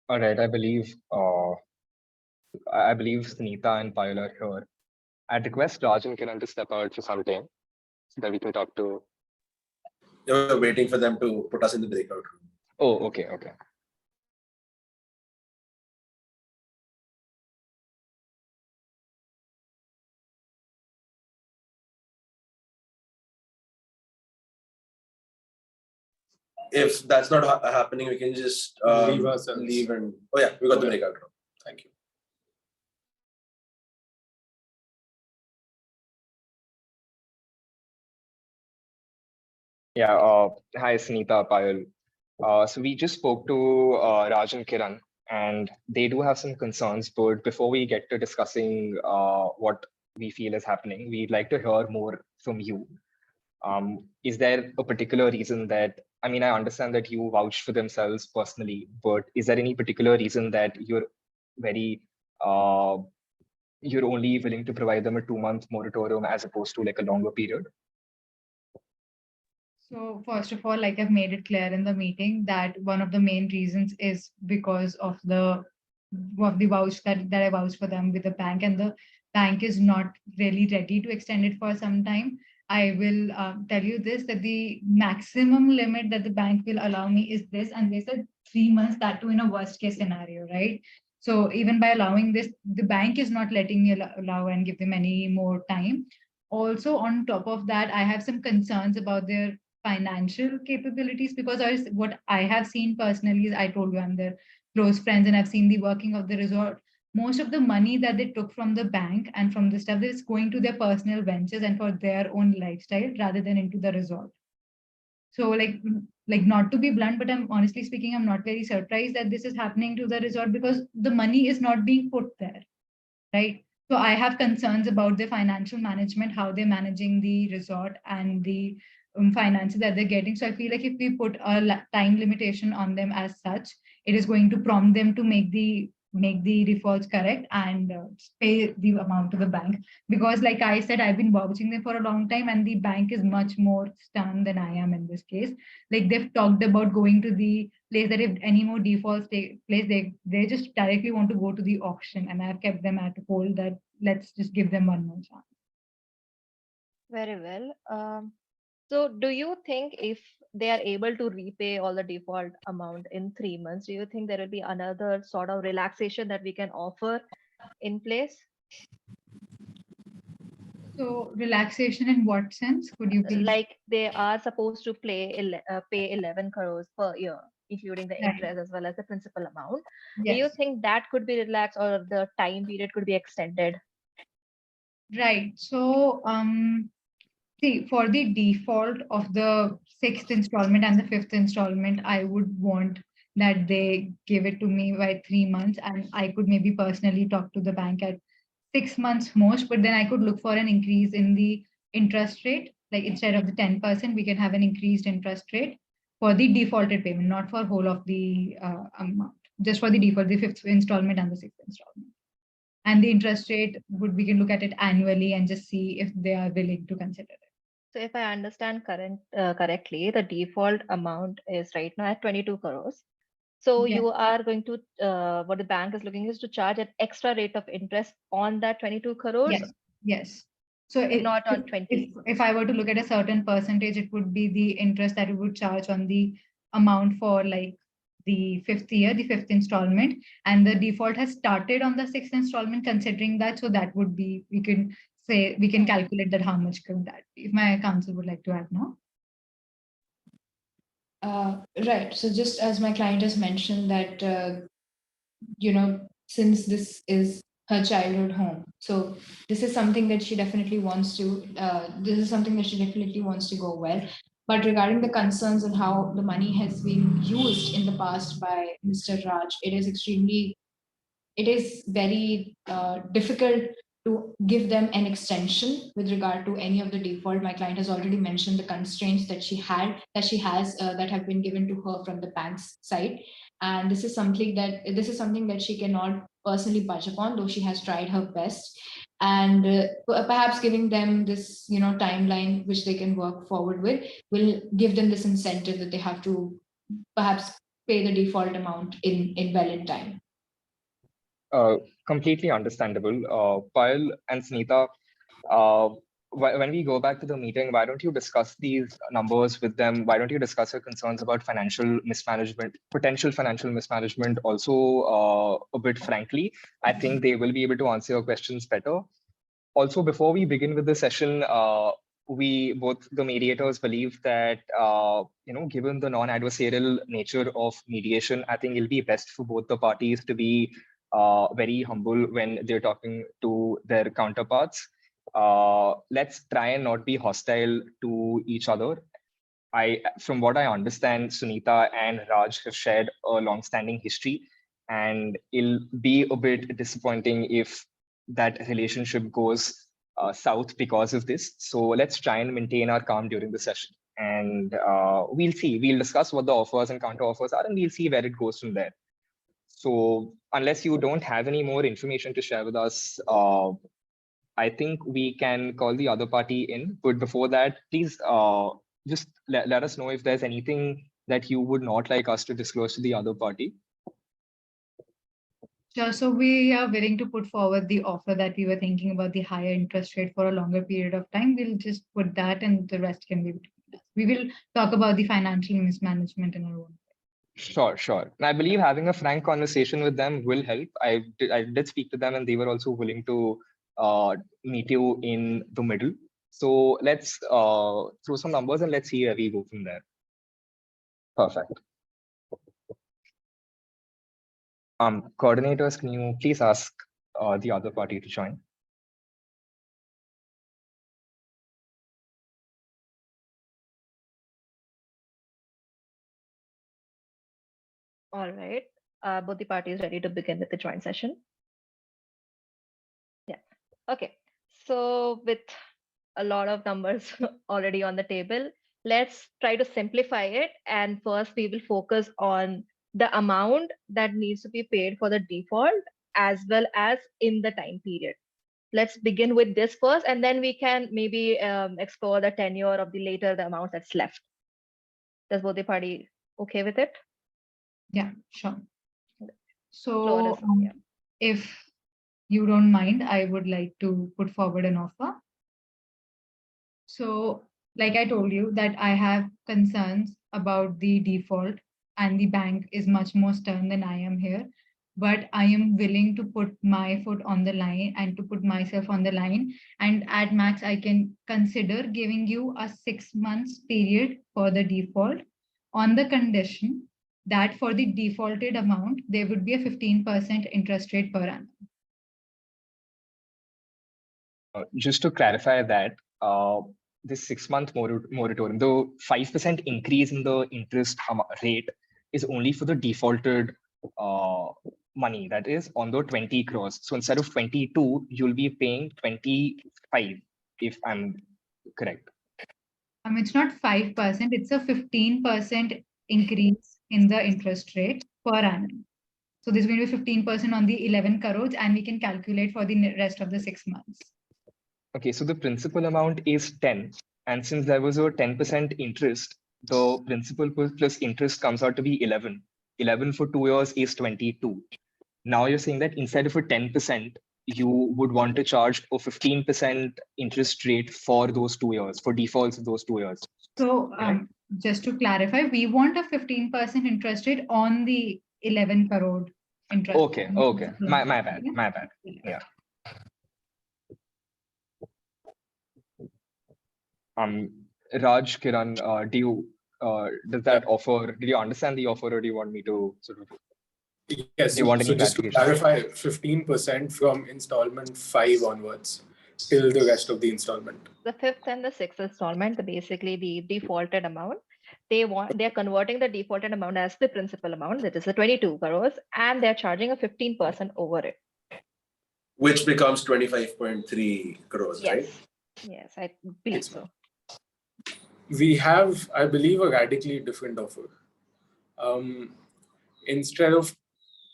All right, I believe Sunita and Payal are here. I'd request Raj and Kiran to step out for some time so that we can talk to. We're waiting for them to put us in the breakout room. Oh, okay, okay. If that's not happening, we can just Leave ourselves. leave and oh yeah, we got the breakout room. Thank you. Yeah, hi Sunita, Payal. So we just spoke to Raj and Kiran, and they do have some concerns. But before we get to discussing what we feel is happening, we'd like to hear more from you. Is there a particular reason that, I mean, I understand that you vouched for themselves personally, but is there any particular reason that you're you're only willing to provide them a 2-month moratorium as opposed to like a longer period? So first of all, like I've made it clear in the meeting that one of the main reasons is because of the vouch that I vouched for them with the bank, and the bank is not really ready to extend it for some time. I will tell you this, that the maximum limit that the bank will allow me is this, and they said 3 months, that too in a worst case scenario, right? So even by allowing this, the bank is not letting me allow and give them any more time. Also, on top of that, I have some concerns about their financial capabilities, because what I have seen personally is, I told you I'm their close friends and I've seen the working of the resort. Most of the money that they took from the bank and from the stuff that is going to their personal ventures and for their own lifestyle rather than into the resort. So like not to be blunt, but I'm honestly speaking, I'm not very surprised that this is happening to the resort, because the money is not being put there, right? So I have concerns about the financial management, how they're managing the resort and the finances that they're getting. So I feel like if we put a time limitation on them as such, it is going to prompt them to make the defaults correct and pay the amount to the bank. Because like I said, I've been watching them for a long time, and the bank is much more stern than I am in this case. Like they've talked about going to the place that if any more defaults take place, they just directly want to go to the auction, and I've kept them at a hold that let's just give them one more chance. Very well. So do you think if they are able to repay all the default amount in 3 months, do you think there will be another sort of relaxation that we can offer in place? So relaxation in what sense? Could you please? Like they are supposed to pay 11 crores per year, including the Right. interest as well as the principal amount. Do Yes. you think that could be relaxed or the time period could be extended? Right. So see, for the default of the 6th installment and the 5th installment, I would want that they give it to me by 3 months, and I could maybe personally talk to the bank at 6 months most, but then I could look for an increase in the interest rate. Like instead of the 10%, we can have an increased interest rate for the defaulted payment, not for whole of the amount, just for the default, the 5th installment and the 6th installment. And the interest rate we can look at it annually and just see if they are willing to consider it. So if I understand correctly, the default amount is right now at 22 crores. So Yeah. you are going to, what the bank is looking is to charge an extra rate of interest on that 22 crores, Yes, yes. So not on 20. if I were to look at a certain percentage, it would be the interest that it would charge on the amount for like the 5th year, the 5th installment, and the default has started on the 6th installment considering that. So that would be, we can calculate that how much could that be. If my counsel would like to add now. Right. So just as my client has mentioned that, since this is her childhood home, so this is something that she definitely wants to, go well. But regarding the concerns and how the money has been used in the past by Mr. Raj, it is very difficult to give them an extension with regard to any of the default. My client has already mentioned the constraints that she has that have been given to her from the bank's side, and this is something that she cannot personally budge upon, though she has tried her best. And perhaps giving them this timeline which they can work forward with will give them this incentive that they have to perhaps pay the default amount in valid time. Completely understandable. Payal and Sunita, when we go back to the meeting, why don't you discuss these numbers with them? Why don't you discuss your concerns about financial mismanagement, potential financial mismanagement also a bit frankly? I think they will be able to answer your questions better. Also, before we begin with the session, we both the mediators believe that given the non-adversarial nature of mediation, I think it'll be best for both the parties to be very humble when they're talking to their counterparts. Let's try and not be hostile to each other. From what I understand, Sunita and Raj have shared a long-standing history, and it'll be a bit disappointing if that relationship goes south because of this. So let's try and maintain our calm during the session, and we'll see. We'll discuss what the offers and counter offers are, and we'll see where it goes from there. So unless you don't have any more information to share with us, I think we can call the other party in. But before that, please just let us know if there's anything that you would not like us to disclose to the other party. Sure. So we are willing to put forward the offer that we were thinking about, the higher interest rate for a longer period of time. We'll just put that, and the rest can be between us. We will talk about the financial mismanagement in our own. Sure. And I believe having a frank conversation with them will help. I did speak to them, and they were also willing to meet you in the middle. So let's throw some numbers and let's see where we go from there. Perfect. Coordinators, can you please ask the other party to join? All right. Both the parties ready to begin with the joint session? Yeah. Okay. So with a lot of numbers already on the table, let's try to simplify it. And first, we will focus on the amount that needs to be paid for the default as well as in the time period. Let's begin with this first, and then we can maybe explore the tenure of the later, the amount that's left. Does both the party okay with it? Yeah, sure. Floor So is- yeah. if you don't mind, I would like to put forward an offer. So like I told you that I have concerns about the default and the bank is much more stern than I am here. But I am willing to put my foot on the line and to put myself on the line. And at max, I can consider giving you a 6 months period for the default on the condition that for the defaulted amount, there would be a 15% interest rate per annum. Just to clarify that, this 6-month moratorium, the 5% increase in the interest rate is only for the defaulted money, that is on the 20 crores. So instead of 22, you'll be paying 25, if I'm correct. It's not 5%, it's a 15% increase in the interest rate per annum. So this is going to be 15% on the 11 crores, and we can calculate for the rest of the 6 months. Okay, so the principal amount is 10. And since there was a 10% interest, the principal plus interest comes out to be 11. 11 for 2 years is 22. Now you're saying that instead of a 10%, you would want to charge a 15% interest rate for those 2 years, for defaults of those 2 years. So just to clarify, we want a 15% interest rate on the 11 crore interest. Okay, okay. My bad, my bad. Yeah. Raj, Kiran, does that offer, did you understand the offer, or do you want me to sort of? Yes, Do you want any so just to clarify, 15% from installment 5 onwards till the rest of the installment. The 5th and the 6th installment, basically the defaulted amount, they're converting the defaulted amount as the principal amount, that is the 22 crores, and they're charging a 15% over it. Which becomes 25.3 crores, Yes. right? Yes, I believe so. We have, I believe, a radically different offer. Instead of,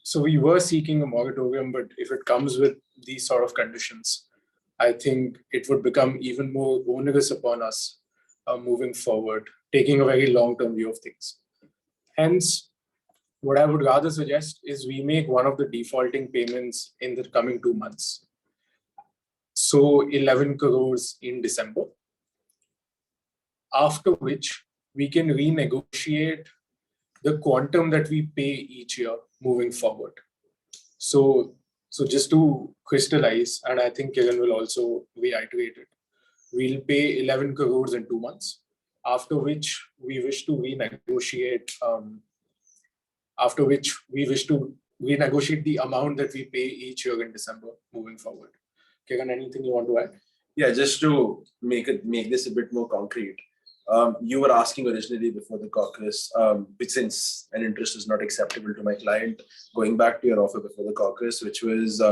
so we were seeking a moratorium, but if it comes with these sort of conditions, I think it would become even more onerous upon us moving forward, taking a very long-term view of things. Hence, what I would rather suggest is we make one of the defaulting payments in the coming 2 months. So 11 crores in December, after which we can renegotiate the quantum that we pay each year moving forward. So just to crystallize, and I think Kiran will also reiterate it, we'll pay 11 crores in 2 months, after which we wish to renegotiate the amount that we pay each year in December moving forward. Kiran, anything you want to add? Yeah, just to make this a bit more concrete. You were asking originally before the caucus, which since an interest is not acceptable to my client, going back to your offer before the caucus, which was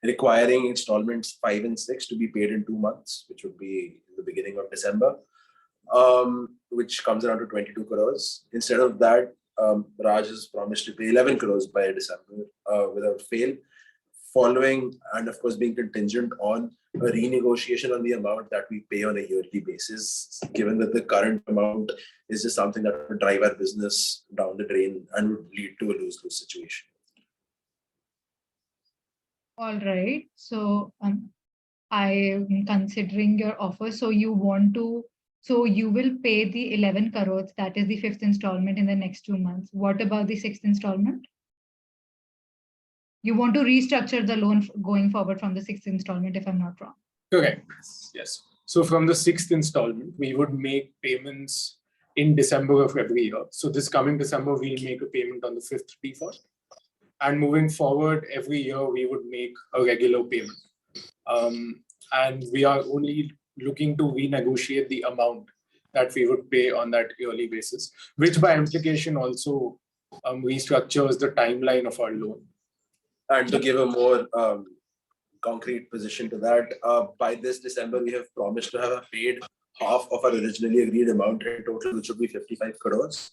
requiring installments 5 and 6 to be paid in 2 months, which would be in the beginning of December, which comes around to 22 crores. Instead of that, Raj has promised to pay 11 crores by December without fail, following and of course being contingent on a renegotiation on the amount that we pay on a yearly basis, given that the current amount is just something that would drive our business down the drain and would lead to a lose-lose situation. All right. So I am considering your offer. So you will pay the 11 crores, that is the 5th installment in the next 2 months. What about the 6th installment? You want to restructure the loan going forward from the 6th installment, if I'm not wrong. Correct. Yes. So from the 6th installment, we would make payments in December of every year. So this coming December, we'll make a payment on the 5th default. And moving forward, every year we would make a regular payment. And we are only looking to renegotiate the amount that we would pay on that yearly basis, which by implication also restructures the timeline of our loan. And to give a more concrete position to that, by this December, we have promised to have paid half of our originally agreed amount in total, which would be 55 crores.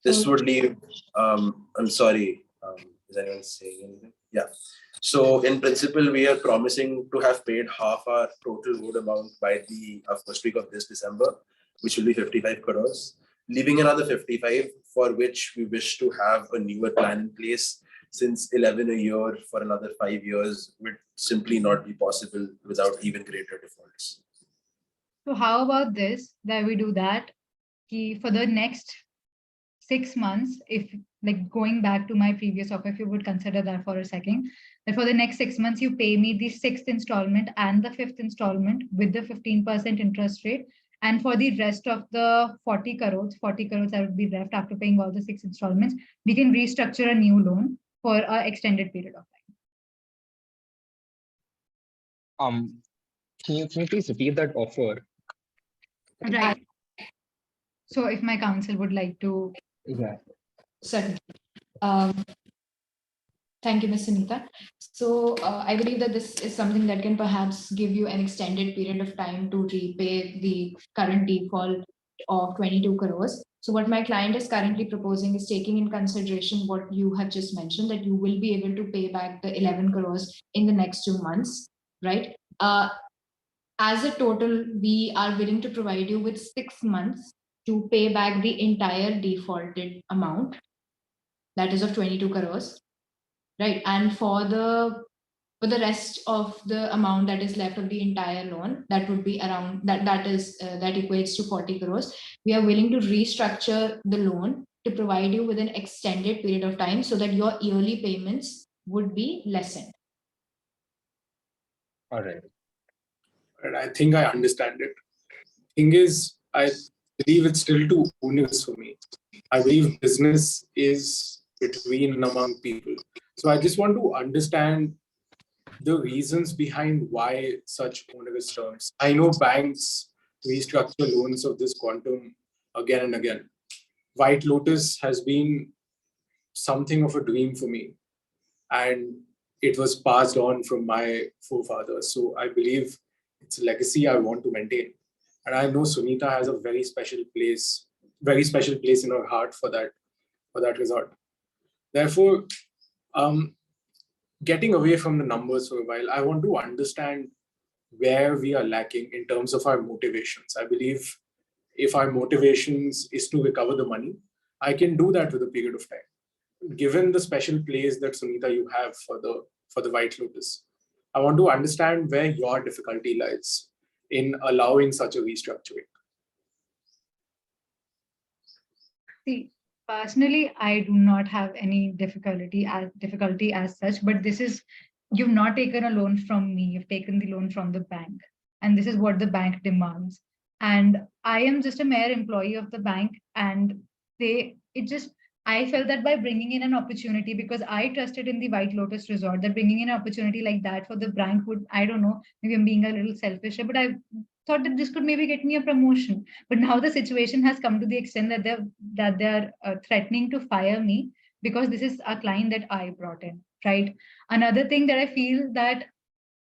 This would leave, I'm sorry, is anyone saying anything? Yeah. So in principle, we are promising to have paid half our total owed amount by the first week of this December, which will be 55 crores, leaving another 55 for which we wish to have a newer plan in place, since 11 a year for another 5 years would simply not be possible without even greater defaults. So how about this, that we do that for the next 6 months, if like going back to my previous offer, if you would consider that for a second, that for the next 6 months, you pay me the 6th installment and the 5th installment with the 15% interest rate. And for the rest of the 40 crores that would be left after paying all the 6 installments, we can restructure a new loan for an extended period of Um, can you please repeat that offer? time. Right. So if my counsel would like to. Yeah. Certainly. Thank you, Ms. Sunita. So I believe that this is something that can perhaps give you an extended period of time to repay the current default of 22 crores. So what my client is currently proposing is taking in consideration what you have just mentioned, that you will be able to pay back the 11 crores in the next 2 months, right? As a total, we are willing to provide you with 6 months to pay back the entire defaulted amount, that is of 22 crores. Right, and for the rest of the amount that is left of the entire loan, that would be around that equates to 40 crores. We are willing to restructure the loan to provide you with an extended period of time so that your yearly payments would be lessened. All right. And I think I understand it. Thing is, I believe it's still too onerous for me. I believe business is between and among people. So I just want to understand the reasons behind why such onerous terms. I know banks restructure loans of this quantum again and again. White Lotus has been something of a dream for me, and it was passed on from my forefathers. So I believe it's a legacy I want to maintain. And I know Sunita has a very special place in her heart for that resort. Therefore, getting away from the numbers for a while, I want to understand where we are lacking in terms of our motivations. I believe if our motivations is to recover the money, I can do that with a period of time. Given the special place that Sunita you have for the White Lotus, I want to understand where your difficulty lies in allowing such a restructuring. See, personally, I do not have any difficulty as such, but this is, you've not taken a loan from me, you've taken the loan from the bank. And this is what the bank demands. And I am just a mere employee of the bank, and I felt that by bringing in an opportunity, because I trusted in the White Lotus Resort, that bringing in an opportunity like that for the bank would, I don't know, maybe I'm being a little selfish, but I thought that this could maybe get me a promotion. But now the situation has come to the extent that they're threatening to fire me because this is a client that I brought in, right? Another thing that I feel that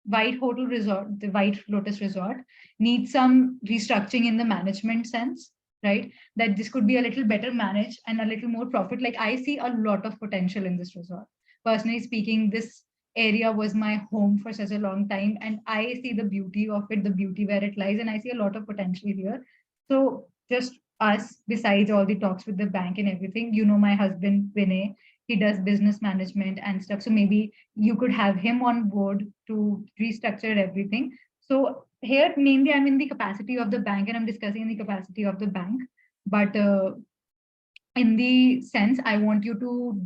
the White Lotus Resort needs some restructuring in the management sense, right? That this could be a little better managed and a little more profit. Like, I see a lot of potential in this resort. Personally speaking, this area was my home for such a long time, and I see the beauty of it, the beauty where it lies, and I see a lot of potential here. So just us, besides all the talks with the bank and everything, my husband Vinay, he does business management and stuff, so maybe you could have him on board to restructure everything. So here, mainly, I'm in the capacity of the bank and I'm discussing in the capacity of the bank. But in the sense, I want you to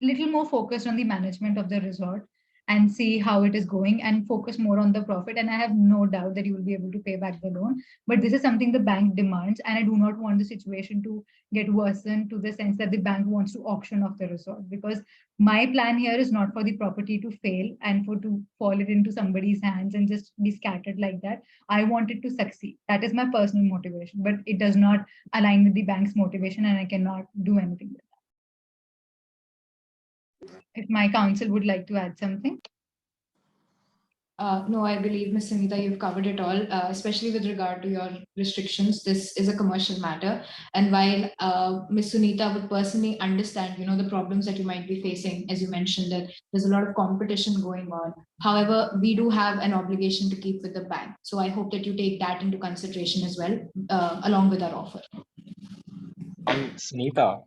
little more focused on the management of the resort and see how it is going and focus more on the profit. And I have no doubt that you will be able to pay back the loan. But this is something the bank demands, and I do not want the situation to get worsened to the sense that the bank wants to auction off the resort, because my plan here is not for the property to fail and to fall it into somebody's hands and just be scattered like that. I want it to succeed. That is my personal motivation, but it does not align with the bank's motivation, and I cannot do anything with that. If my counsel would like to add something. No, I believe, Ms. Sunita, you've covered it all, especially with regard to your restrictions. This is a commercial matter. And while Ms. Sunita would personally understand, the problems that you might be facing, as you mentioned, that there's a lot of competition going on. However, we do have an obligation to keep with the bank. So I hope that you take that into consideration as well, along with our offer. Smita,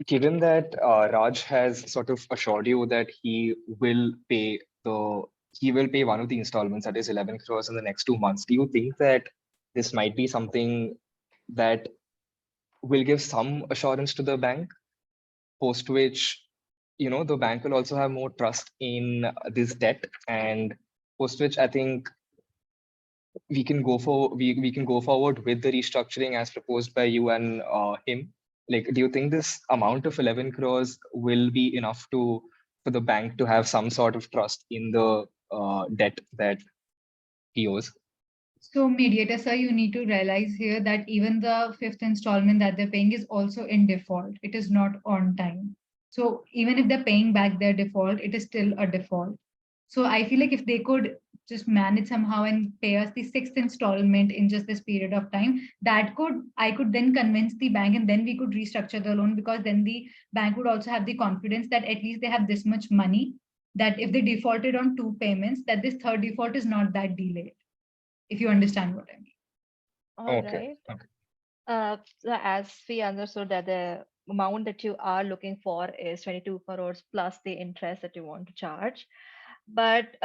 given that Raj has sort of assured you that he will pay one of the installments, that is 11 crores in the next 2 months, do you think that this might be something that will give some assurance to the bank, post which, the bank will also have more trust in this debt, and post which I think we can go forward with the restructuring as proposed by you and him? Like, do you think this amount of 11 crores will be enough for the bank to have some sort of trust in the debt that he owes? So mediator, sir, you need to realize here that even the fifth installment that they're paying is also in default. It is not on time. So even if they're paying back their default, it is still a default. So I feel like if they could just manage somehow and pay us the sixth installment in just this period of time, I could then convince the bank, and then we could restructure the loan, because then the bank would also have the confidence that at least they have this much money, that if they defaulted on 2 payments, that this third default is not that delayed. If you understand what I mean. All Okay. right. So as we understood that the amount that you are looking for is 22 crores plus the interest that you want to charge. But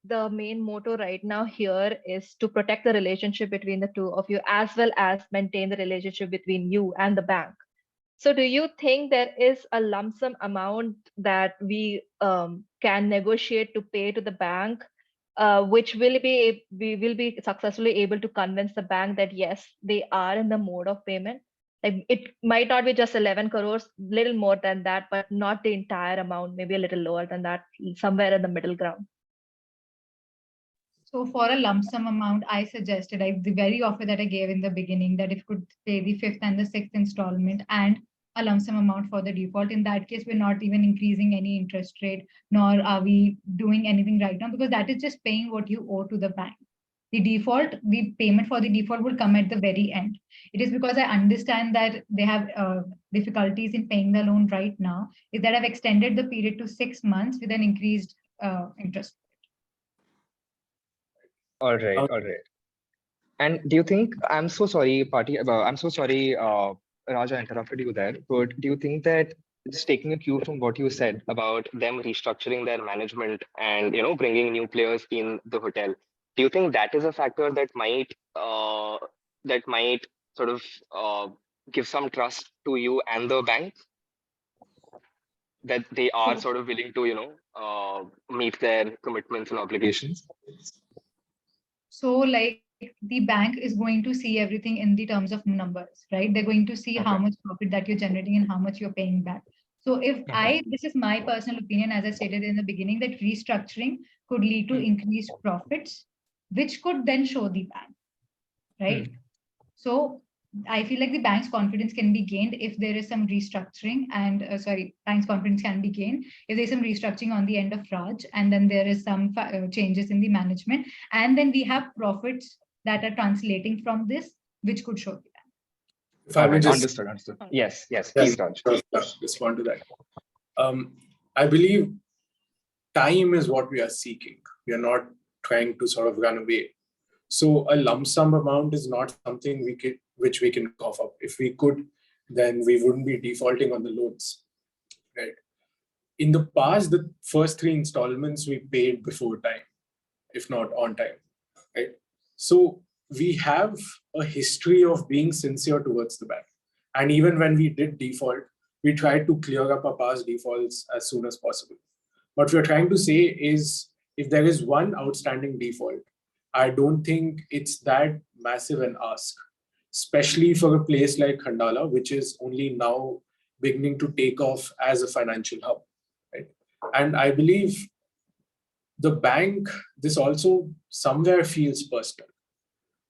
the main motto right now here is to protect the relationship between the two of you, as well as maintain the relationship between you and the bank. So do you think there is a lump sum amount that we can negotiate to pay to the bank, which we will be successfully able to convince the bank that yes, they are in the mode of payment? Like, it might not be just 11 crores, little more than that, but not the entire amount, maybe a little lower than that, somewhere in the middle ground. So for a lump sum amount, I suggested, the very offer that I gave in the beginning, that if you could pay the fifth and the sixth installment and a lump sum amount for the default. In that case, we're not even increasing any interest rate, nor are we doing anything right now, because that is just paying what you owe to the bank. The payment for the default will come at the very end. It is because I understand that they have difficulties in paying the loan right now, is that I've extended the period to 6 months with an increased interest. All right. And do you think, I'm so sorry, Raj, I interrupted you there, but do you think that, just taking a cue from what you said about them restructuring their management and, bringing new players in the hotel, do you think that is a factor that might sort of give some trust to you and the bank, that they are sort of willing to, meet their commitments and obligations? So like, the bank is going to see everything in the terms of numbers, right? They're going to see how much profit that you're generating and how much you're paying back. So this is my personal opinion, as I stated in the beginning, that restructuring could lead to increased profits, which could then show the bank, right? So I feel like the bank's confidence can be gained if there is some restructuring, and bank's confidence can be gained if there's some restructuring on the end of Raj, and then there is some changes in the management, and then we have profits that are translating from this, which could show the bank. If I may just Understood. Yes, please, Raj. Respond to that. I believe time is what we are seeking. We are not trying to sort of run away. So a lump sum amount is not something which we can cough up. If we could, then we wouldn't be defaulting on the loans, right? In the past, the first 3 installments we paid before time, if not on time, right? So we have a history of being sincere towards the bank. And even when we did default, we tried to clear up our past defaults as soon as possible. What we're trying to say is, if there is one outstanding default, I don't think it's that massive an ask, especially for a place like Khandala, which is only now beginning to take off as a financial hub, right? And I believe the bank, this also somewhere feels personal,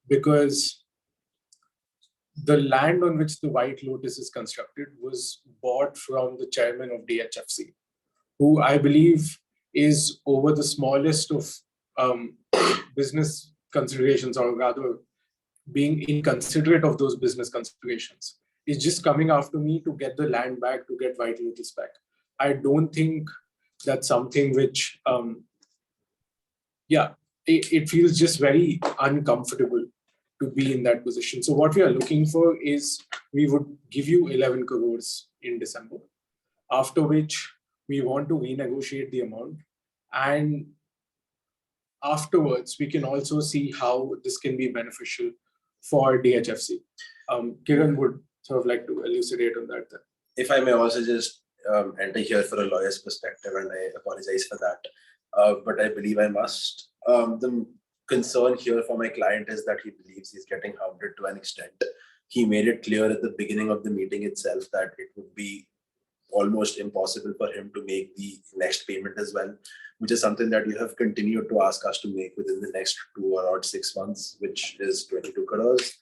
because the land on which the White Lotus is constructed was bought from the chairman of DHFC, who I believe is over the smallest of business considerations, or rather being inconsiderate of those business considerations, is just coming after me to get the land back, to get vital utils back. I don't think that's something which, it feels just very uncomfortable to be in that position. So what we are looking for is, we would give you 11 crores in December, after which we want to renegotiate the amount. And afterwards, we can also see how this can be beneficial for DHFC. Kiran would sort of like to elucidate on that then. If I may also just enter here for a lawyer's perspective, and I apologize for that, but I believe I must. The concern here for my client is that he believes he's getting hounded to an extent. He made it clear at the beginning of the meeting itself that it would be almost impossible for him to make the next payment as well, which is something that you have continued to ask us to make within the next 2 or 6 months, which is 22 crores.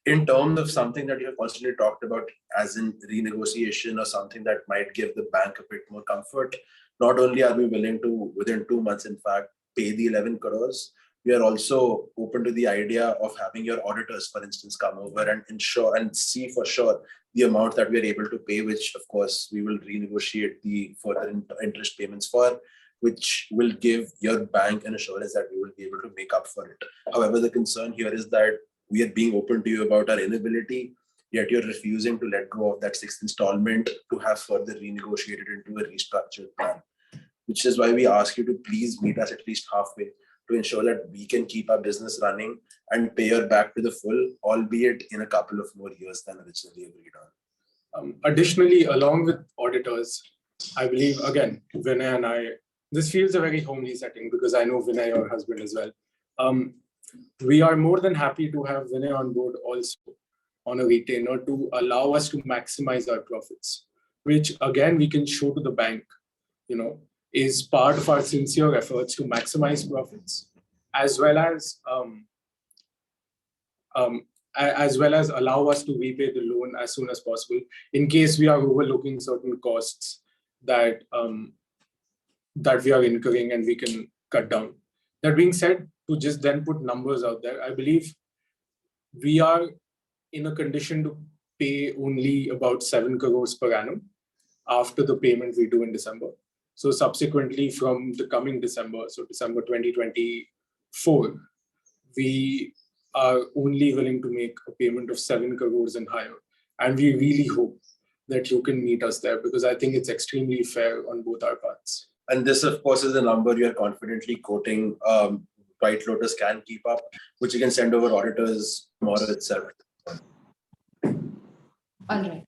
In terms of something that you have constantly talked about, as in renegotiation or something that might give the bank a bit more comfort, not only are we willing to, within 2 months, in fact, pay the 11 crores, we are also open to the idea of having your auditors, for instance, come over and ensure and see for sure the amount that we are able to pay, which of course we will renegotiate the further interest payments for, which will give your bank an assurance that we will be able to make up for it. However, the concern here is that we are being open to you about our inability, yet you're refusing to let go of that 6th installment to have further renegotiated into a restructured plan, which is why we ask you to please meet us at least halfway to ensure that we can keep our business running and pay your back to the full, albeit in a couple of more years than originally agreed on. Additionally, along with auditors, I believe, again, Vinay and I, this feels a very homely setting because I know Vinay, your husband, as well. We are more than happy to have Vinay on board also on a retainer to allow us to maximize our profits, which again, we can show to the bank, is part of our sincere efforts to maximize profits, as well as allow us to repay the loan as soon as possible in case we are overlooking certain costs that we are incurring and we can cut down. That being said, to just then put numbers out there, I believe we are in a condition to pay only about 7 crores per annum after the payment we do in December. So subsequently, from the coming December, so December 2024, we are only willing to make a payment of 7 crores and higher. And we really hope that you can meet us there, because I think it's extremely fair on both our parts. And this, of course, is a number you are confidently quoting. White Lotus can keep up, which you can send over auditors tomorrow itself. All right.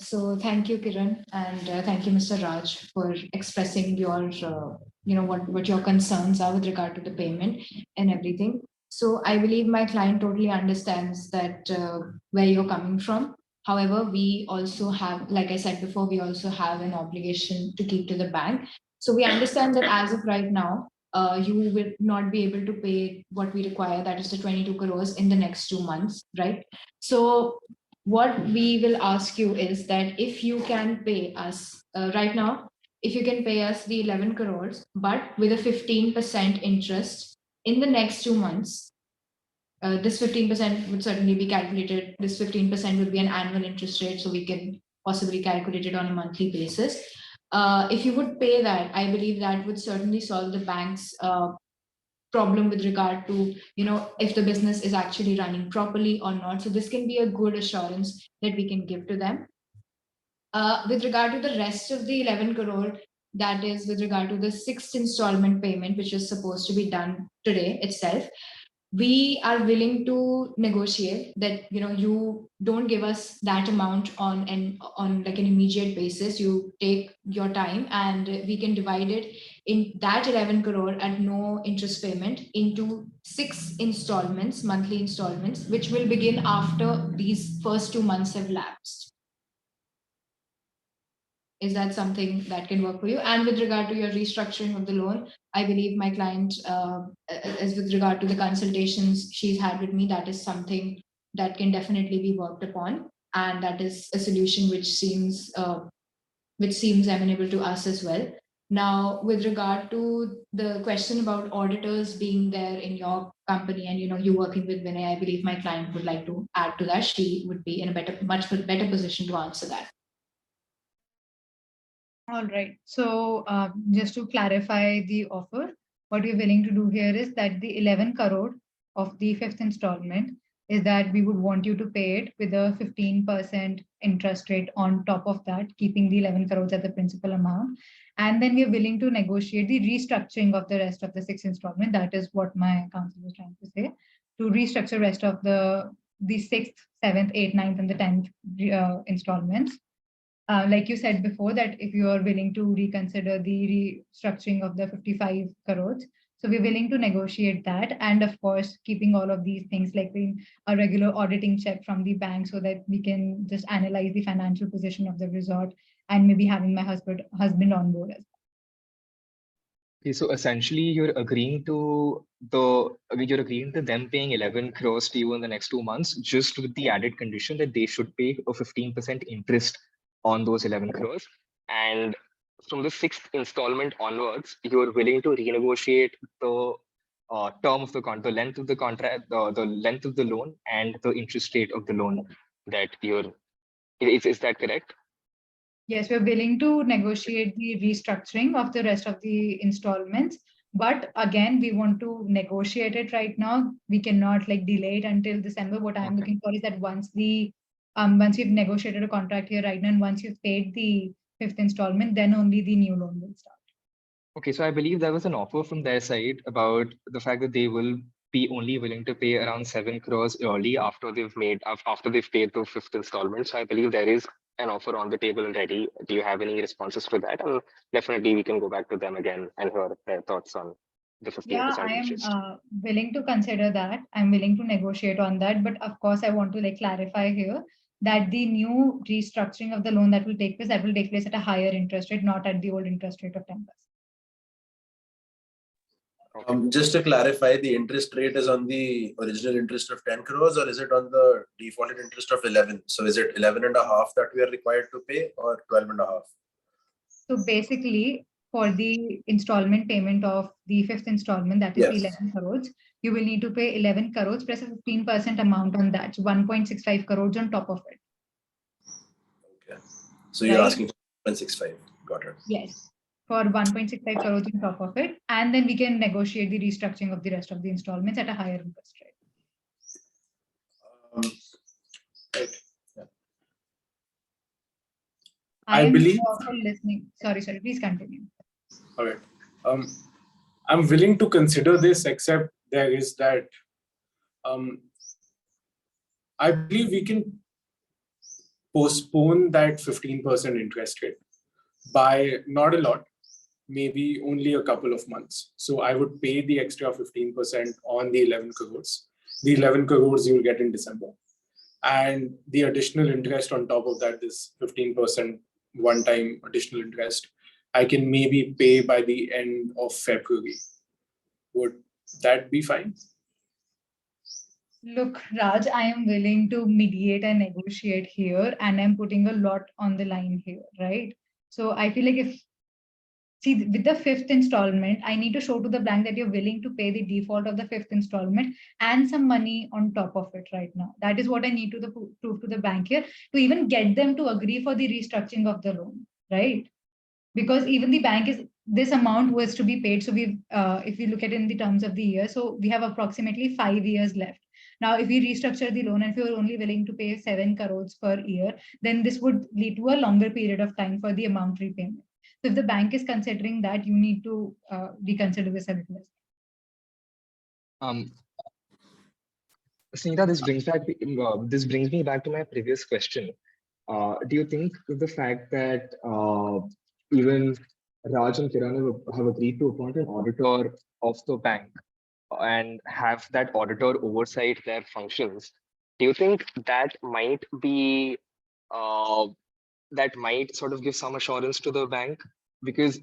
So thank you, Kiran, and thank you, Mr. Raj, for expressing your, what your concerns are with regard to the payment and everything. So I believe my client totally understands that where you're coming from. However, we also have, like I said before, we also have an obligation to keep to the bank. So we understand that as of right now, you will not be able to pay what we require, that is the 22 crores in the next 2 months, right? So what we will ask you is that if you can pay us right now, if you can pay us the 11 crores, but with a 15% interest in the next 2 months, this 15% would certainly be calculated. This 15% would be an annual interest rate, so we can possibly calculate it on a monthly basis. If you would pay that, I believe that would certainly solve the bank's problem with regard to, if the business is actually running properly or not. So this can be a good assurance that we can give to them. With regard to the rest of the 11 crore, that is with regard to the 6th installment payment, which is supposed to be done today itself, we are willing to negotiate that, you don't give us that amount on like an immediate basis. You take your time and we can divide it in that 11 crore at no interest payment into 6 installments, monthly installments, which will begin after these first 2 months have lapsed. Is that something that can work for you? And with regard to your restructuring of the loan, I believe my client, as with regard to the consultations she's had with me, that is something that can definitely be worked upon. And that is a solution which seems amenable to us as well. Now, with regard to the question about auditors being there in your company and you working with Vinay, I believe my client would like to add to that. She would be in a much better position to answer that. All right. So just to clarify the offer, what we're willing to do here is that the 11 crore of the fifth installment is that we would want you to pay it with a 15% interest rate on top of that, keeping the 11 crores as the principal amount. And then we're willing to negotiate the restructuring of the rest of the sixth installment. That is what my counsel was trying to say, to restructure rest of the sixth, seventh, eighth, ninth, and the 10th installments. Like you said before, that if you are willing to reconsider the restructuring of the 55 crores, so we're willing to negotiate that. And of course, keeping all of these things like a regular auditing check from the bank so that we can just analyze the financial position of the resort and maybe having my husband on board as well. Okay, so essentially you're agreeing to them paying 11 crores to you in the next 2 months, just with the added condition that they should pay a 15% interest on those 11 crores. And from the sixth installment onwards, you're willing to renegotiate the term of the contract, the length of the contract, the length of the loan, and the interest rate of the loan that is that correct? Yes, we're willing to negotiate the restructuring of the rest of the installments. But again, we want to negotiate it right now. We cannot like delay it until December. What I'm looking for is that once we've negotiated a contract here right now, and once you've paid the fifth installment, then only the new loan will start. Okay, so I believe there was an offer from their side about the fact that they will be only willing to pay around 7 crores early after they've paid the fifth installment. So I believe there is an offer on the table already. Do you have any responses for that? And definitely we can go back to them again and hear their thoughts on the 15% Yeah, I am interest. willing to consider that. I'm willing to negotiate on that. But of course, I want to like clarify here that the new restructuring of the loan that will take place at a higher interest rate, not at the old interest rate of 10%. Just to clarify, the interest rate is on the original interest of 10 crores, or is it on the defaulted interest of 11? So is it 11 and a half that we are required to pay, or 12 and a half? So basically, for the installment payment of the fifth installment, that is the 11 crores, you will need to pay 11 crores plus a 15% amount on that, so 1.65 crores on top of it. Okay. So you're asking for 1.65. Got it. Yes, for 1.65 crores on top of it. And then we can negotiate the restructuring of the rest of the installments at a higher interest rate. Right. I believe- also listening. Sorry, please continue. All right. I'm willing to consider this, except there is that I believe we can postpone that 15% interest rate by not a lot, maybe only a couple of months. So I would pay the extra 15% on the 11 crores. The 11 crores you'll get in December. And the additional interest on top of that, this 15% one-time additional interest, I can maybe pay by the end of February. Would that be fine? Look, Raj, I am willing to mediate and negotiate here, and I'm putting a lot on the line here, right? So I feel like with the fifth installment, I need to show to the bank that you're willing to pay the default of the fifth installment and some money on top of it right now. That is what I need to prove to the bank here to even get them to agree for the restructuring of the loan, right? Because even the bank this amount was to be paid. So if we look at it in the terms of the year, so we have approximately 5 years left. Now, if we restructure the loan and if you're only willing to pay 7 crores per year, then this would lead to a longer period of time for the amount repayment. So if the bank is considering that, you need to reconsider this a little. Sunita, this brings me back to my previous question. Do you think the fact that even Raj and Kiran have agreed to appoint an auditor of the bank and have that auditor oversight their functions, do you think that might be that might sort of give some assurance to the bank? Because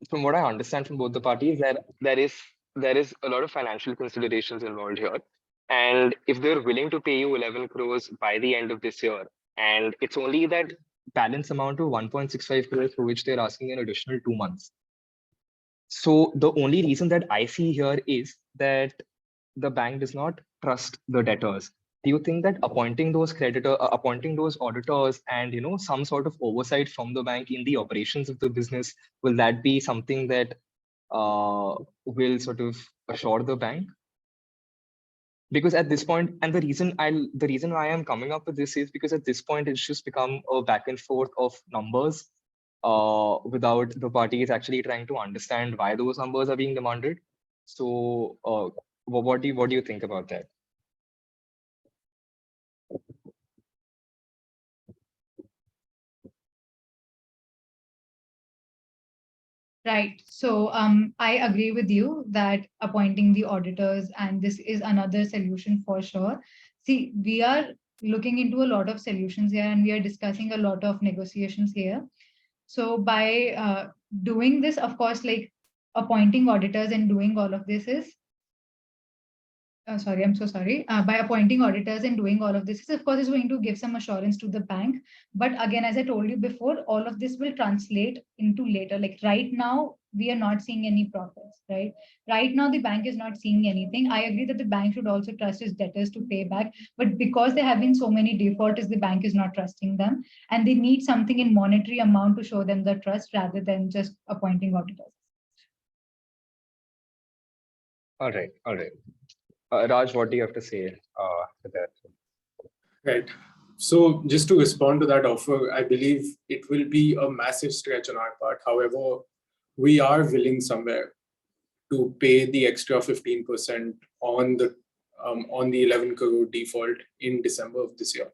from what I understand from both the parties, there is a lot of financial considerations involved here. And if they're willing to pay you 11 crores by the end of this year, and it's only that balance amount of 1.65 crores for which they're asking an additional 2 months, So the only reason that I see here is that the bank does not trust the debtors. Do you think that appointing those auditors and some sort of oversight from the bank in the operations of the business, will that be something that will sort of assure the bank? Because at this point, and the reason why I'm coming up with this is because at this point it's just become a back and forth of numbers without the parties actually trying to understand why those numbers are being demanded. So what do you think about that? Right. So I agree with you that appointing the auditors, and this is another solution for sure. See, we are looking into a lot of solutions here and we are discussing a lot of negotiations here. So by doing this, of course, like appointing auditors and doing all of this is sorry, I'm so sorry. By appointing auditors and doing all of this, of course, is going to give some assurance to the bank. But again, as I told you before, all of this will translate into later. Like right now, we are not seeing any profits, right? Right now, the bank is not seeing anything. I agree that the bank should also trust its debtors to pay back. But because there have been so many defaulters, the bank is not trusting them. And they need something in monetary amount to show them the trust rather than just appointing auditors. All right. Raj, what do you have to say to that? Right. So just to respond to that offer, I believe it will be a massive stretch on our part. However, we are willing somewhere to pay the extra 15% on the 11 crore default in December of this year.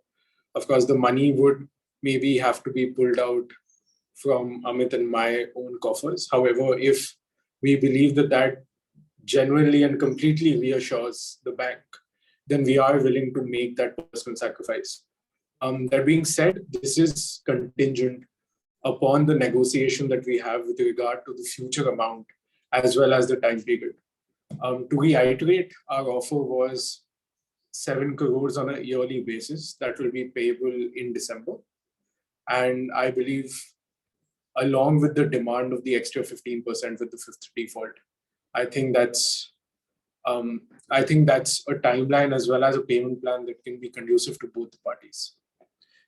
Of course, the money would maybe have to be pulled out from Amit and my own coffers. However, if we believe that that genuinely and completely reassures the bank, then we are willing to make that personal sacrifice. That being said, this is contingent upon the negotiation that we have with regard to the future amount as well as the time period. To reiterate, our offer was 7 crores on a yearly basis that will be payable in December. And I believe along with the demand of the extra 15% with the fifth default, I think that's a timeline as well as a payment plan that can be conducive to both the parties.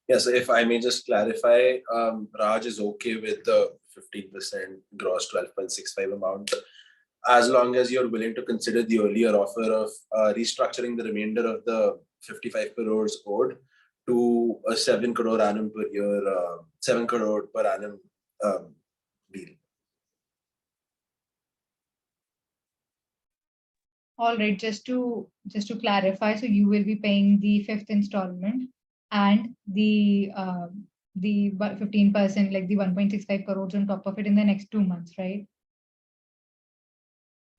Yes, if I may just clarify, Raj is okay with the 15% gross 12.65 amount, as long as you're willing to consider the earlier offer of restructuring the remainder of the 55 crores owed to a 7 crore annum per year, 7 crore per annum deal. All right, just to clarify, so you will be paying the fifth installment and the 15%, like the 1.65 crores on top of it in the next 2 months, right?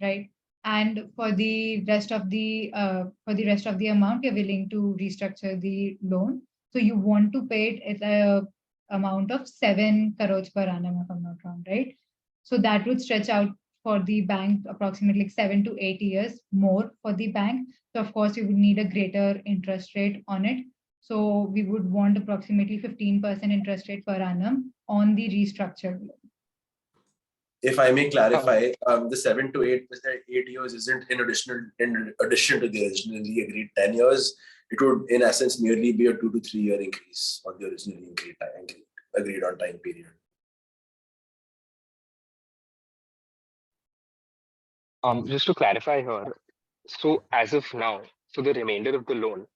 Right. And for the rest of the amount, you're willing to restructure the loan. So you want to pay it at a amount of 7 crores per annum, if I'm not wrong, right? So that would stretch out for the bank approximately like 7 to 8 years more for the bank. So of course you would need a greater interest rate on it. So we would want approximately 15% interest rate per annum on the restructured loan. If I may clarify, the 7 to 8 years isn't in addition to the originally agreed 10 years. It would, in essence, merely be a 2 to 3 year increase on the originally agreed on time period. Just to clarify here, so as of now, so the remainder of the loan,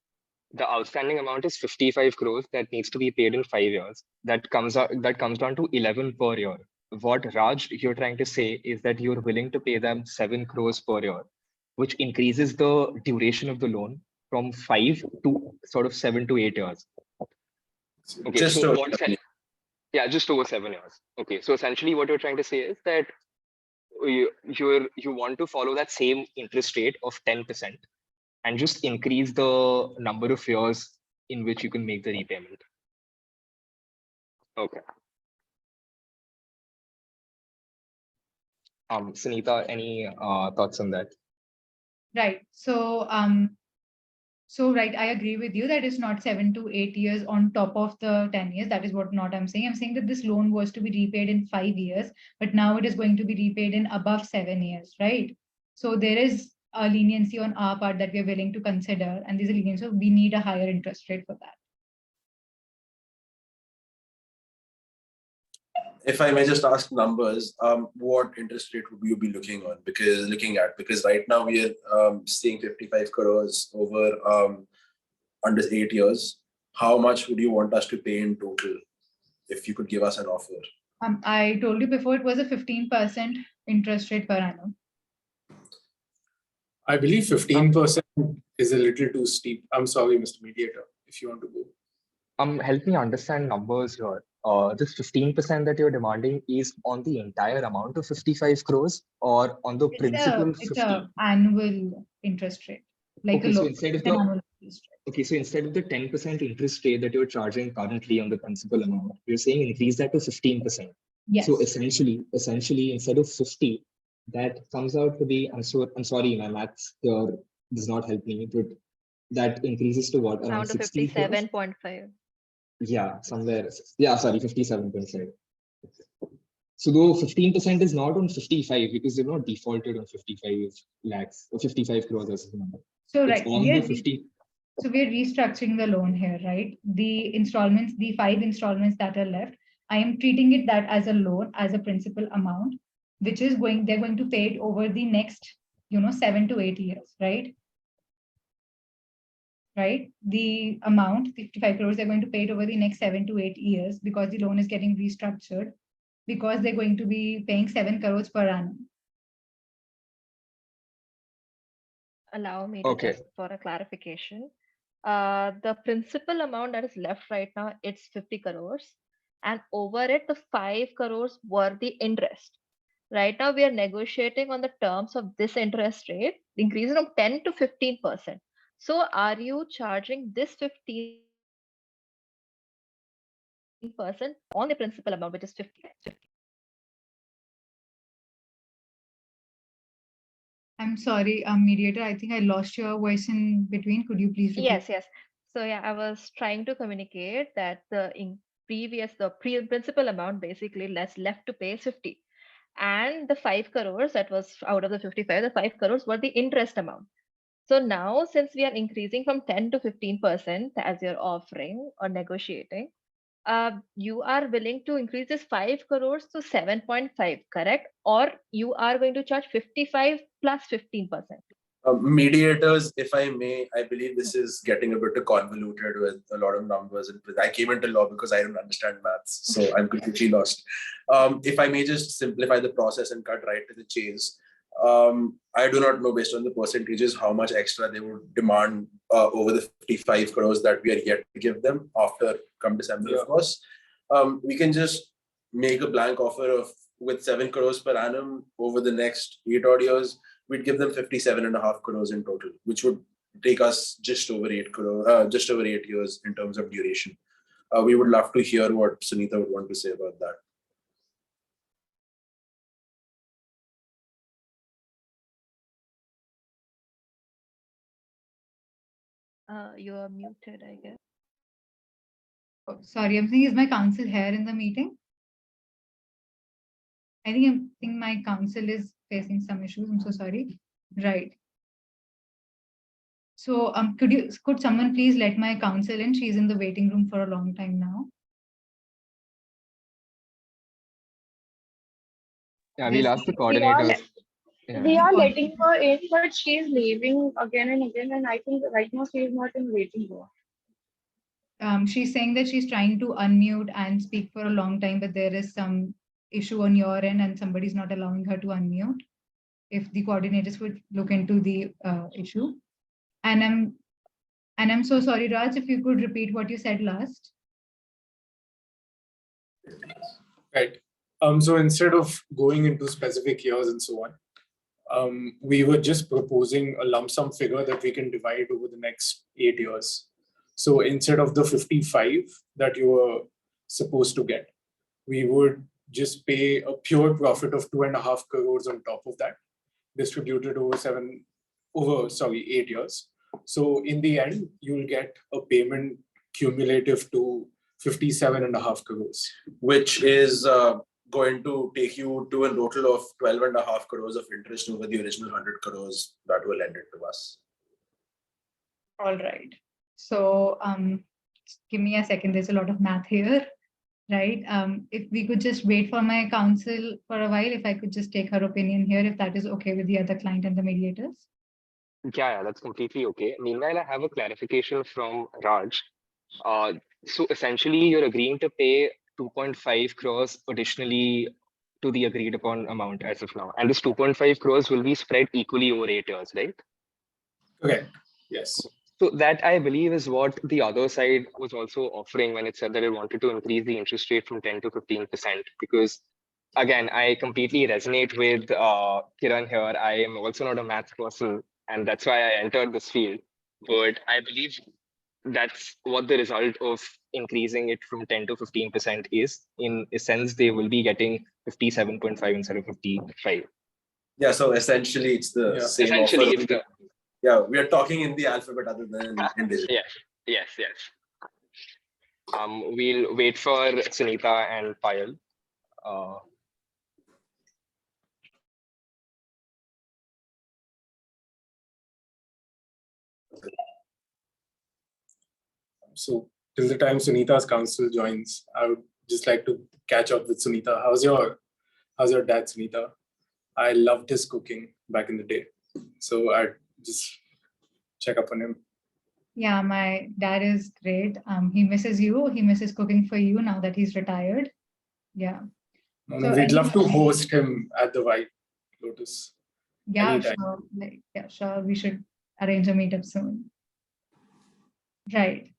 the outstanding amount is 55 crores that needs to be paid in 5 years. That comes down to 11 per year. What Raj, you're trying to say is that you're willing to pay them 7 crores per year, which increases the duration of the loan from 5 to sort of 7 to 8 years. Okay, Just so over 7 years. Yeah, just over 7 years. Okay, so essentially what you're trying to say is that you want to follow that same interest rate of 10% and just increase the number of years in which you can make the repayment. Okay. Sunita, any thoughts on that? Right. So So, right, I agree with you that it's not 7 to 8 years on top of the 10 years. That is what not I'm saying. I'm saying that this loan was to be repaid in 5 years, but now it is going to be repaid in above 7 years, right? So there is a leniency on our part that we are willing to consider, and there's a leniency, so we need a higher interest rate for that. If I may just ask numbers, what interest rate would you be looking at? Because right now we are seeing 55 crores over under 8 years. How much would you want us to pay in total? If you could give us an offer. I told you before it was a 15% interest rate per annum. I believe 15% is a little too steep. I'm sorry, Mr. Mediator, if you want to go. Help me understand numbers here. This 15% that you're demanding is on the entire amount of 55 crores or on the principal 50? It's an annual interest rate. Like Okay, a so loan. instead of It's an the annual interest rate. okay, so instead of the 10% interest rate that you're charging currently on the principal amount, you're saying increase that to 15%. Yes. So essentially, instead of 50, that comes out to be, I'm sorry, my maths here does not help me, but that increases to what, around Down to 60 crores? 57.5. Yeah, somewhere. Yeah, sorry, 57%. So though 15% is not on 55 because they're not defaulted on 55 lakhs or 55 crores as a number. So It's right, on the 50. So we're restructuring the loan here, right? The installments, the 5 installments that are left, I am treating it that as a loan, as a principal amount, which is they're going to pay it over the next, 7 to 8 years, right? Right? The amount, 55 crores, they're going to pay it over the next 7 to 8 years because the loan is getting restructured because they're going to be paying 7 crores per annum. Allow me to just for a clarification. The principal amount that is left right now, it's 50 crores. And over it, the 5 crores were the interest. Right now, we are negotiating on the terms of this interest rate, increasing from 10 to 15%. So are you charging this 15% on the principal amount, which is 50? I'm sorry, mediator, I think I lost your voice in between. Could you please repeat? Yes. So yeah, I was trying to communicate that the principal amount basically left to pay is 50. And the 5 crores that was out of the 55, the 5 crores were the interest amount. So now, since we are increasing from 10 to 15% as you're offering or negotiating, you are willing to increase this 5 crores to 7.5, correct? Or you are going to charge 55 plus 15%? Mediators, if I may, I believe this is getting a bit convoluted with a lot of numbers. And I came into law because I don't understand maths, so I'm completely lost. If I may just simplify the process and cut right to the chase, I do not know based on the percentages how much extra they would demand over the 55 crores that we are yet to give them after come December, of course. We can just make a blank offer with 7 crores per annum over the next 8 odd years. We'd give them 57.5 crores in total, which would take us just over 8 years in terms of duration. We would love to hear what Sunita would want to say about that. You are muted, I guess. Oh, sorry, I'm saying, is my counsel here in the meeting? I think my counsel is facing some issues. I'm so sorry. Right. So could someone please let my counsel in? She's in the waiting room for a long time now. Yeah, we'll ask the coordinators. We are letting her in, but she's leaving again and again, and I think right now she is not in waiting room. She's saying that she's trying to unmute and speak for a long time, but there is some issue on your end and somebody's not allowing her to unmute. If the coordinators would look into the issue. And I'm so sorry, Raj, if you could repeat what you said last. Right. So instead of going into specific years and so on, we were just proposing a lump sum figure that we can divide over the next 8 years. So instead of the 55 that you were supposed to get, we would just pay a pure profit of 2.5 crores on top of that, distributed over 8 years. So in the end, you'll get a payment cumulative to 57.5 crores. Which is going to take you to a total of 12.5 crores of interest over the original 100 crores that were lended to us. All right. So give me a second. There's a lot of math here, right? If we could just wait for my counsel for a while, if I could just take her opinion here, if that is okay with the other client and the mediators. Yeah, that's completely okay. Meanwhile, I have a clarification from Raj. So essentially, you're agreeing to pay 2.5 crores additionally to the agreed upon amount as of now. And this 2.5 crores will be spread equally over 8 years, right? Okay. Yes. So that I believe is what the other side was also offering when it said that it wanted to increase the interest rate from 10 to 15%. Because again, I completely resonate with Kiran here. I am also not a math person, and that's why I entered this field. But I believe that's what the result of increasing it from 10 to 15% is. In a sense, they will be getting 57.5 instead of 55. Yeah, so essentially it's the same Essentially, offer. it's the Yeah, we are talking in the alphabet other than in digits. yes. We'll wait for Sunita and Payal. So till the time Sunita's counsel joins, I would just like to catch up with Sunita. How's your dad, Sunita? I loved his cooking back in the day. So I'd just check up on him. Yeah, my dad is great. He misses you. He misses cooking for you now that he's retired. Yeah. No, we'd love to host him at the White Lotus. Yeah, anytime. sure. Sure. We should arrange a meetup soon. Right.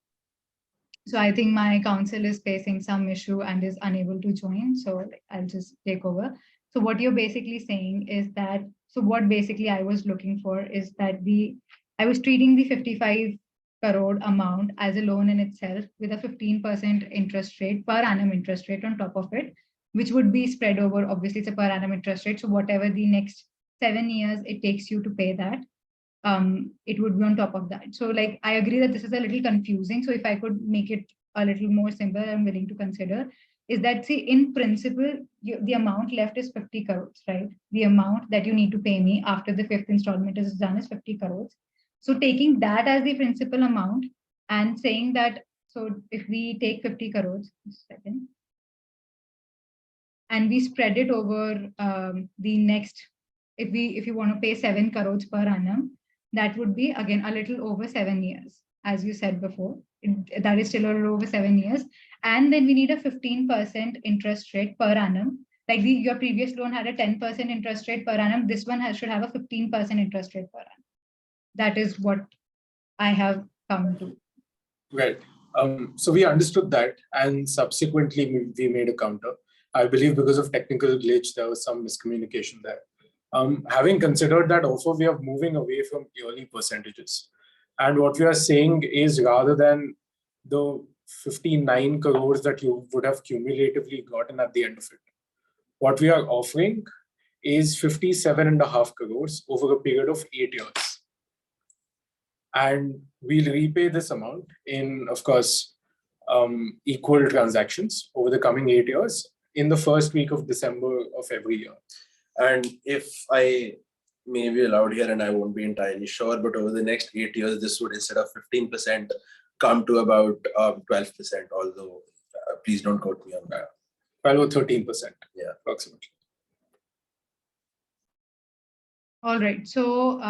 So I think my counsel is facing some issue and is unable to join. So I'll just take over. So what you're basically saying is that, so what basically I was looking for is that I was treating the 55 crore amount as a loan in itself with a 15% interest rate, per annum interest rate on top of it, which would be spread over, obviously it's a per annum interest rate. So whatever the next 7 years it takes you to pay that, it would be on top of that. So like, I agree that this is a little confusing. So if I could make it a little more simple, I'm willing to consider is that, see, in principle, the amount left is 50 crores, right? The amount that you need to pay me after the 5th installment is done is 50 crores. So taking that as the principal amount and saying that, so if we take 50 crores, just a second, and we spread it over the next, if you want to pay 7 crores per annum, that would be again a little over 7 years, as you said before. That is still a little over 7 years. And then we need a 15% interest rate per annum. Like your previous loan had a 10% interest rate per annum. This one should have a 15% interest rate per annum. That is what I have come to. Right. So we understood that, and subsequently we made a counter. I believe because of technical glitch, there was some miscommunication there. Having considered that offer, we are moving away from yearly percentages. And what we are saying is, rather than the 59 crores that you would have cumulatively gotten at the end of it, what we are offering is 57.5 crores over a period of 8 years. And we'll repay this amount in, of course, equal transactions over the coming 8 years in the first week of December of every year. And if I may be allowed here, and I won't be entirely sure, but over the next 8 years, this would, instead of 15%, come to about 12%, although please don't quote me on that. 12 or 13%. Yeah, approximately. All right. So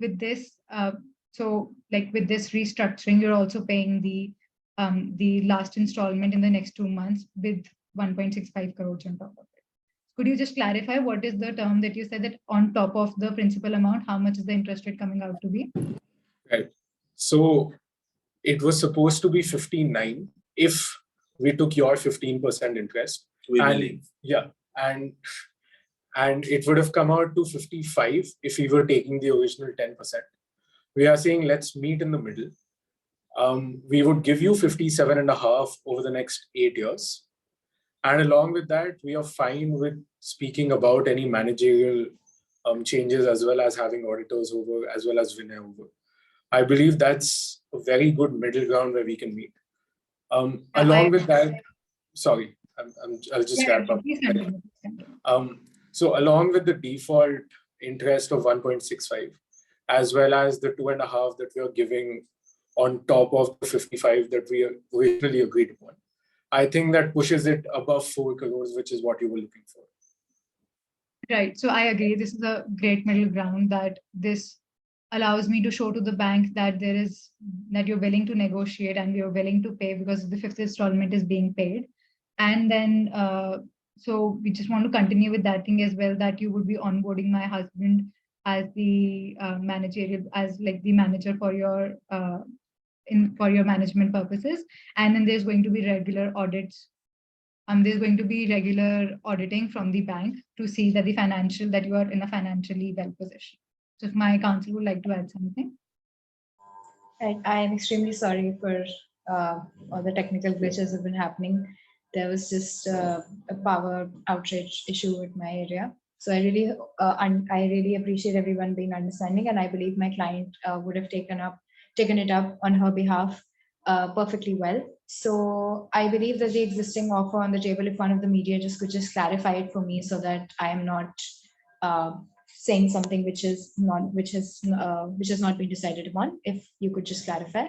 with this, with this restructuring, you're also paying the last installment in the next 2 months with 1.65 crores on top of it. Could you just clarify what is the term that you said that on top of the principal amount, how much is the interest rate coming out to be? Right. So it was supposed to be 59 if we took your 15% interest. We believe. Yeah. And it would have come out to 55 if we were taking the original 10%. We are saying let's meet in the middle. We would give you 57.5 over the next 8 years. And along with that, we are fine with speaking about any managerial changes, as well as having auditors over, as well as Vinay over. I believe that's a very good middle ground where we can meet. Yeah, Along with that, sorry, I'll just Yeah, wrap up. please continue, please continue. So along with the default interest of 1.65, as well as the 2.5 that we are giving on top of the 55 that we originally agreed upon, I think that pushes it above 4 crores, which is what you were looking for. Right. So I agree. This is a great middle ground that this allows me to show to the bank that that you're willing to negotiate and you're willing to pay because the fifth installment is being paid. And then, so we just want to continue with that thing as well, that you would be onboarding my husband as the managerial, as like the manager for your for your management purposes. And then there's going to be regular audits. There's going to be regular auditing from the bank to see that that you are in a financially well position. So if my counsel would like to add something. I am extremely sorry for all the technical glitches have been happening. There was just a power outage issue with my area. So I really appreciate everyone being understanding, and I believe my client would have taken it up on her behalf perfectly well. So I believe that the existing offer on the table, if one of the mediators could just clarify it for me so that I am not saying something which has not been decided upon, if you could just clarify.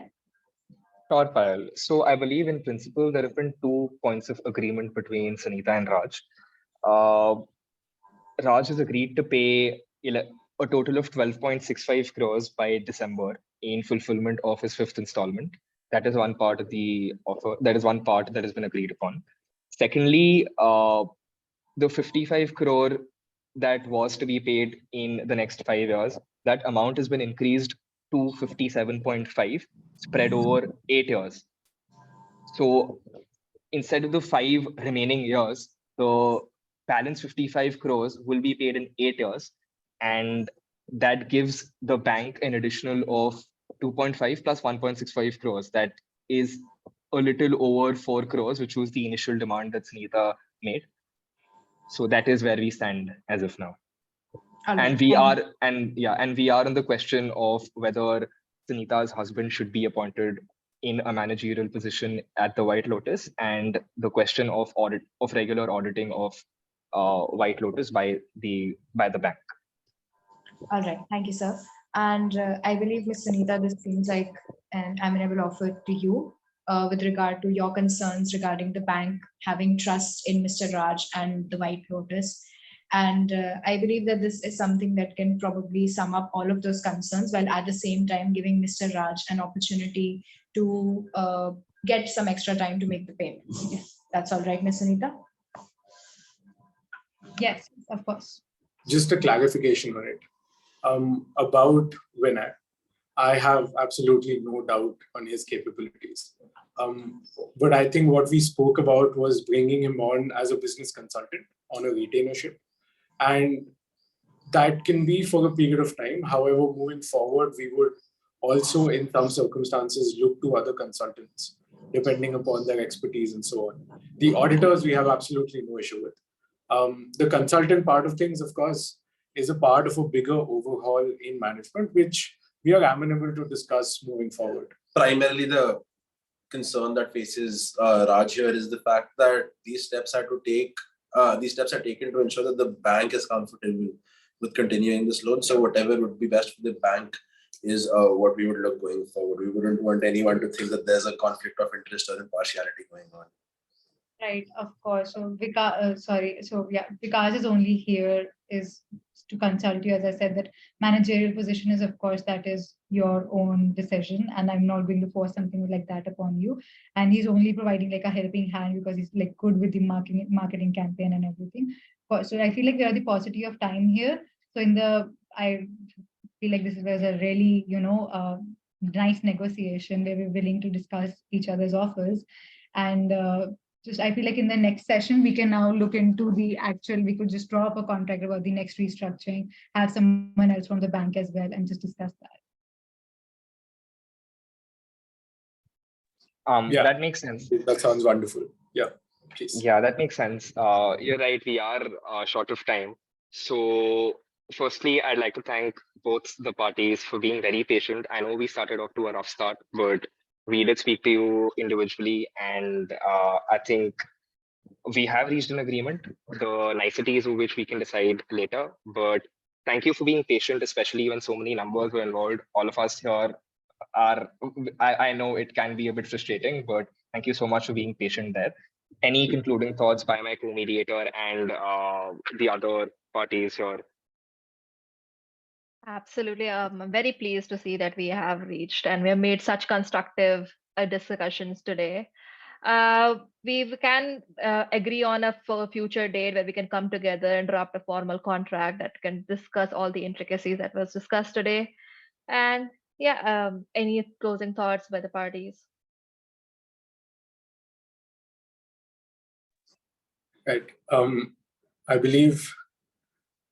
Sure, Payal. So I believe in principle, there have been 2 points of agreement between Sanita and Raj. Raj has agreed to pay a total of 12.65 crores by December in fulfillment of his 5th installment. That is one part of the offer. That is one part that has been agreed upon. Secondly, the 55 crore that was to be paid in the next 5 years, that amount has been increased to 57.5 spread over 8 years. So instead of the 5 remaining years, the balance 55 crores will be paid in 8 years. And that gives the bank an additional of 2.5 plus 1.65 crores. That is a little over 4 crores, which was the initial demand that Sanita made. So that is where we stand as of now. And we are on the question of whether Sanita's husband should be appointed in a managerial position at the White Lotus, and the question of regular auditing of White Lotus by the bank. All right, thank you, sir. And I believe, Ms. Sanita, this seems like an amenable offer to you with regard to your concerns regarding the bank having trust in Mr. Raj and the White Lotus. And I believe that this is something that can probably sum up all of those concerns, while at the same time giving Mr. Raj an opportunity to get some extra time to make the payments. If that's all right, Ms. Sanita? Yes, of course. Just a clarification on it. About Vinay, I have absolutely no doubt on his capabilities. But I think what we spoke about was bringing him on as a business consultant on a retainership. And that can be for a period of time. However, moving forward, we would also, in some circumstances, look to other consultants, depending upon their expertise and so on. The auditors, we have absolutely no issue with. The consultant part of things, of course, is a part of a bigger overhaul in management, which we are amenable to discuss moving forward. Primarily, the concern that faces Raj here is the fact that these steps are taken to ensure that the bank is comfortable with continuing this loan. So whatever would be best for the bank is what we would look going forward. We wouldn't want anyone to think that there's a conflict of interest or impartiality going on. Right, of course. So Vikas is only here is to consult you. As I said, that managerial position is, of course, that is your own decision, and I'm not going to force something like that upon you. And he's only providing like a helping hand because he's like good with the marketing campaign and everything. So I feel like there are the paucity of time here. So I feel like this was a really nice negotiation where we're willing to discuss each other's offers, and I feel like in the next session, we can now look into we could just draw up a contract about the next restructuring, have someone else from the bank as well, and just discuss that. That makes sense. That sounds wonderful. Yeah, please. Yeah, that makes sense. You're right. We are short of time. So Firstly, I'd like to thank both the parties for being very patient. I know we started off to a rough start, but we did speak to you individually, and I think we have reached an agreement. The niceties of which we can decide later, but thank you for being patient, especially when so many numbers were involved. All of us here are, I know it can be a bit frustrating, but thank you so much for being patient there. Any concluding thoughts by my co-mediator and the other parties here? Absolutely. I'm very pleased to see that we have reached and we have made such constructive discussions today. We can agree on a future date where we can come together and draft a formal contract that can discuss all the intricacies that was discussed today. And yeah, any closing thoughts by the parties? Right. I believe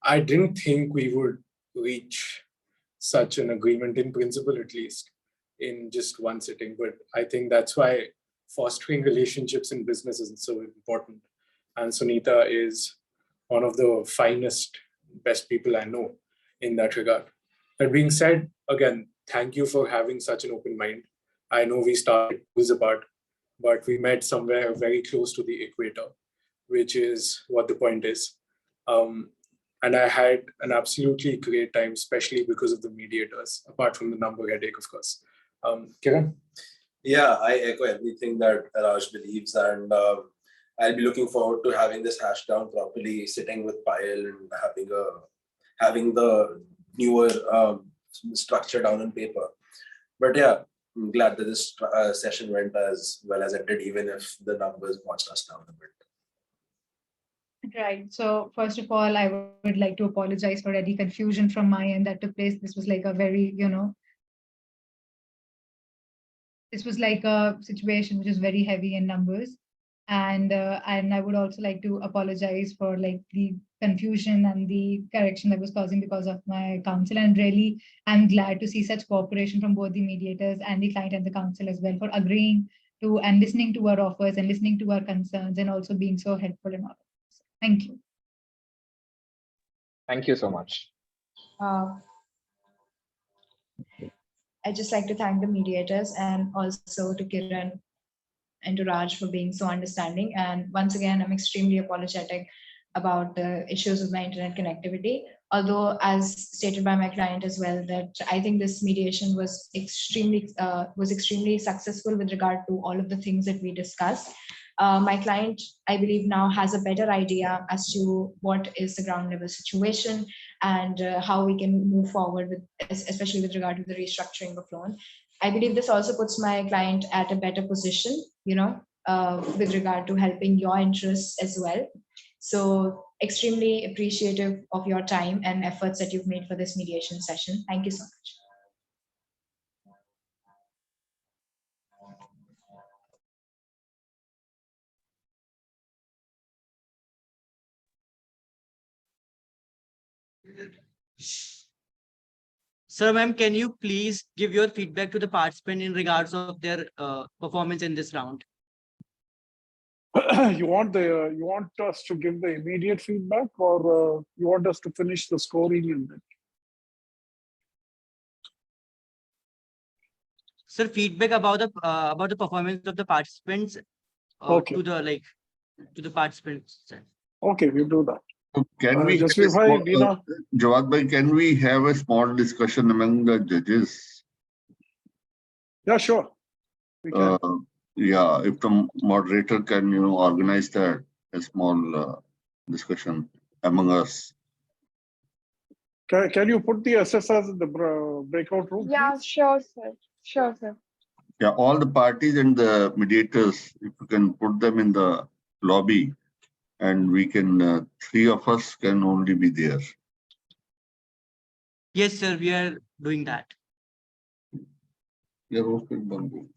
I didn't think we would reach such an agreement in principle, at least in just one sitting. But I think that's why fostering relationships in business is so important. And Sunita is one of the finest, best people I know in that regard. That being said, again, thank you for having such an open mind. I know we started years apart, but we met somewhere very close to the equator, which is what the point is. And I had an absolutely great time, especially because of the mediators, apart from the number headache, of course. Kiran? Yeah, I echo everything that Raj believes, and I'll be looking forward to having this hashed down properly, sitting with Payal and having the newer structure down on paper. But yeah, I'm glad that this session went as well as it did, even if the numbers watched us down a bit. Right. So first of all, I would like to apologize for any confusion from my end that took place. This was like a very, this was like a situation which is very heavy in numbers. And I would also like to apologize for like the confusion and the correction that was causing because of my counsel. And really, I'm glad to see such cooperation from both the mediators and the client and the counsel as well for agreeing to and listening to our offers and listening to our concerns and also being so helpful in all of this. Thank you. Thank you so much. I'd just like to thank the mediators and also to Kiran and to Raj for being so understanding. And once again, I'm extremely apologetic about the issues with my internet connectivity. Although, as stated by my client as well, that I think this mediation was extremely successful with regard to all of the things that we discussed. My client, I believe, now has a better idea as to what is the ground level situation and how we can move forward with, especially with regard to the restructuring of loan. I believe this also puts my client at a better position, with regard to helping your interests as well. So extremely appreciative of your time and efforts that you've made for this mediation session. Thank you so much. Sir, ma'am, can you please give your feedback to the participant in regards of their performance in this round? You want us to give the immediate feedback, or you want us to finish the scoring and then? Sir, feedback about the performance of the participants Okay. to the participants. Sir. Okay, we'll do that. So can we, Jasveer bhai, Veena? Jawad bhai, can we have a small discussion among the judges? Yeah, sure. We can. Yeah, if the moderator can, organize that, a small discussion among us. Can you put the SSRs in the breakout room? Yeah, please? sure, sir. Sure, sir. Yeah, all the parties and the mediators, if you can put them in the lobby, and we can, three of us can only be there. Yes, sir, we are doing that. Yeah, okay, Bambu.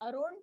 Arun?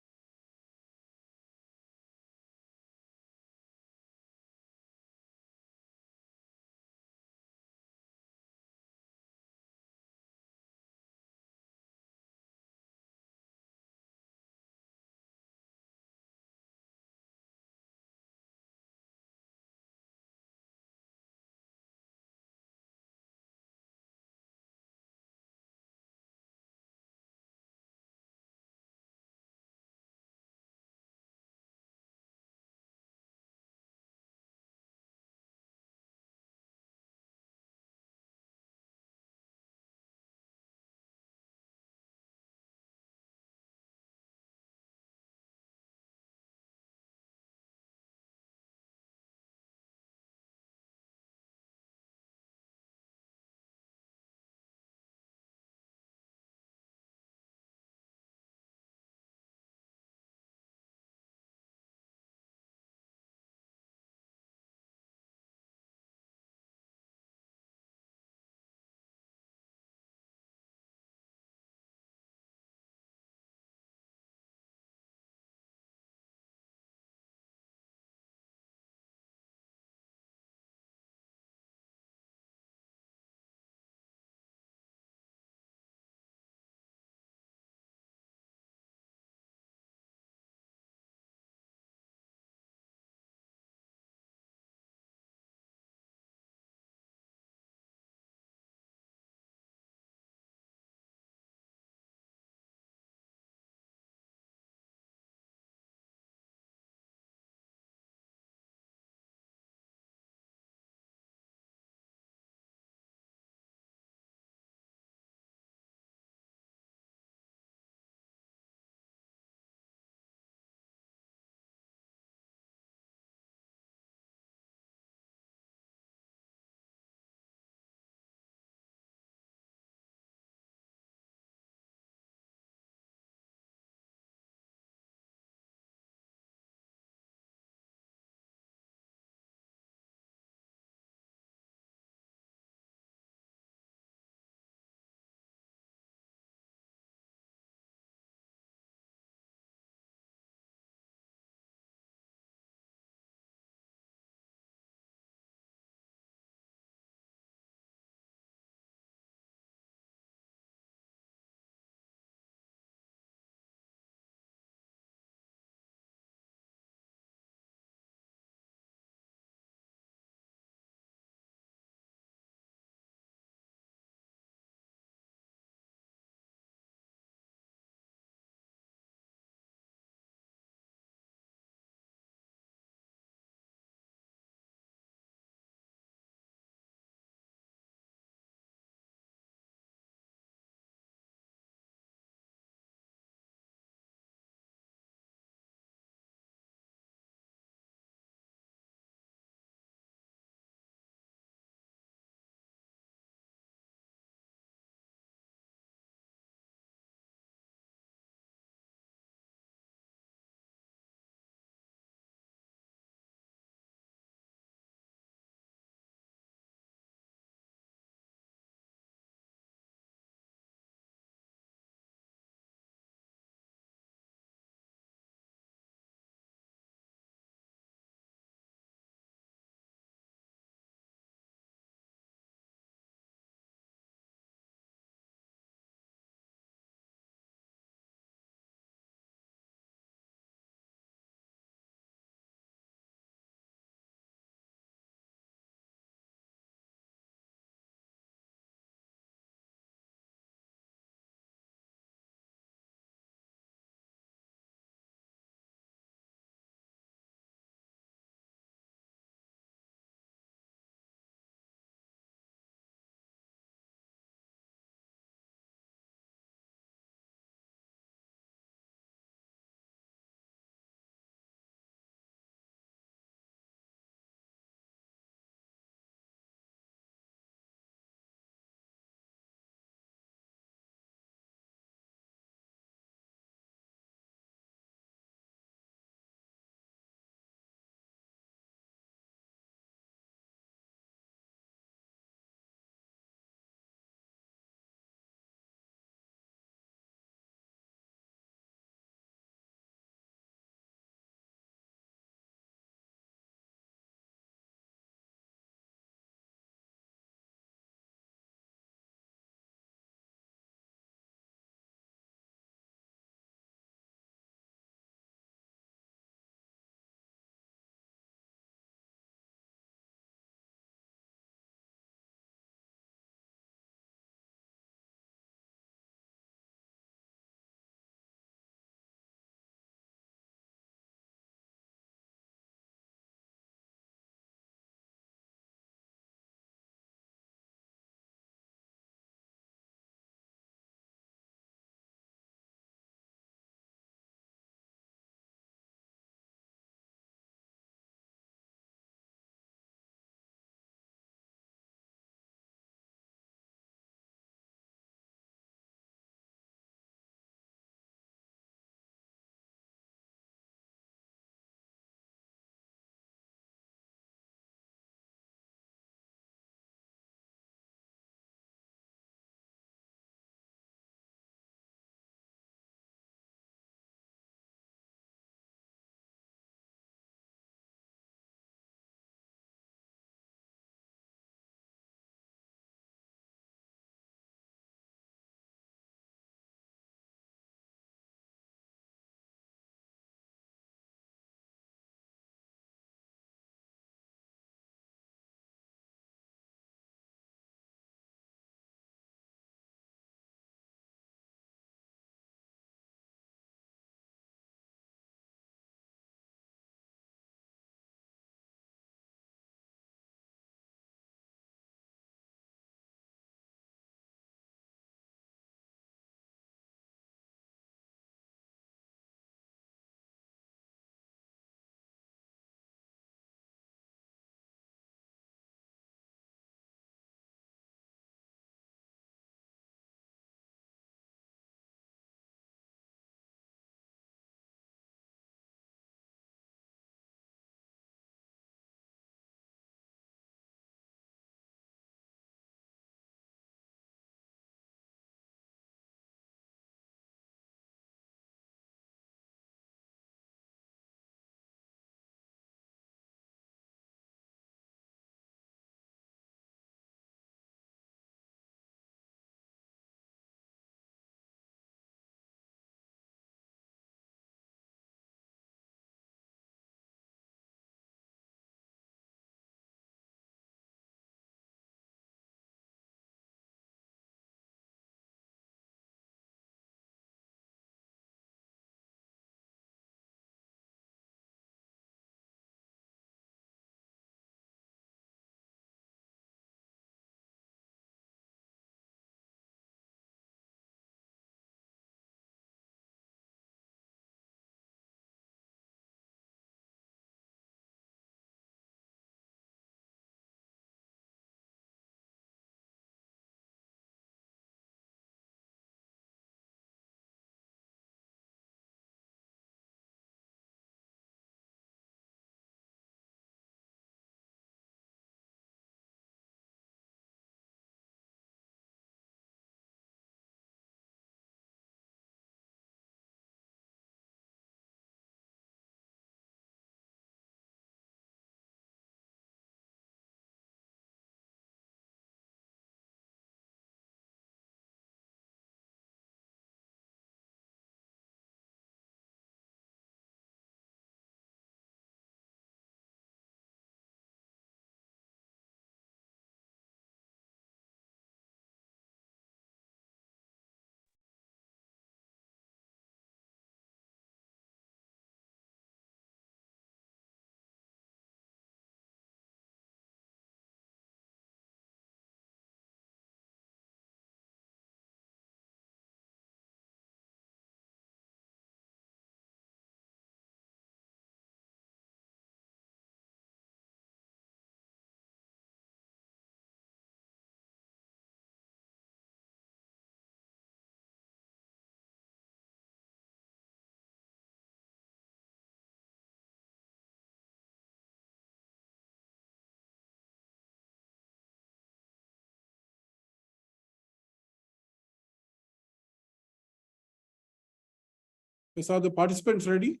Yes, are the participants ready?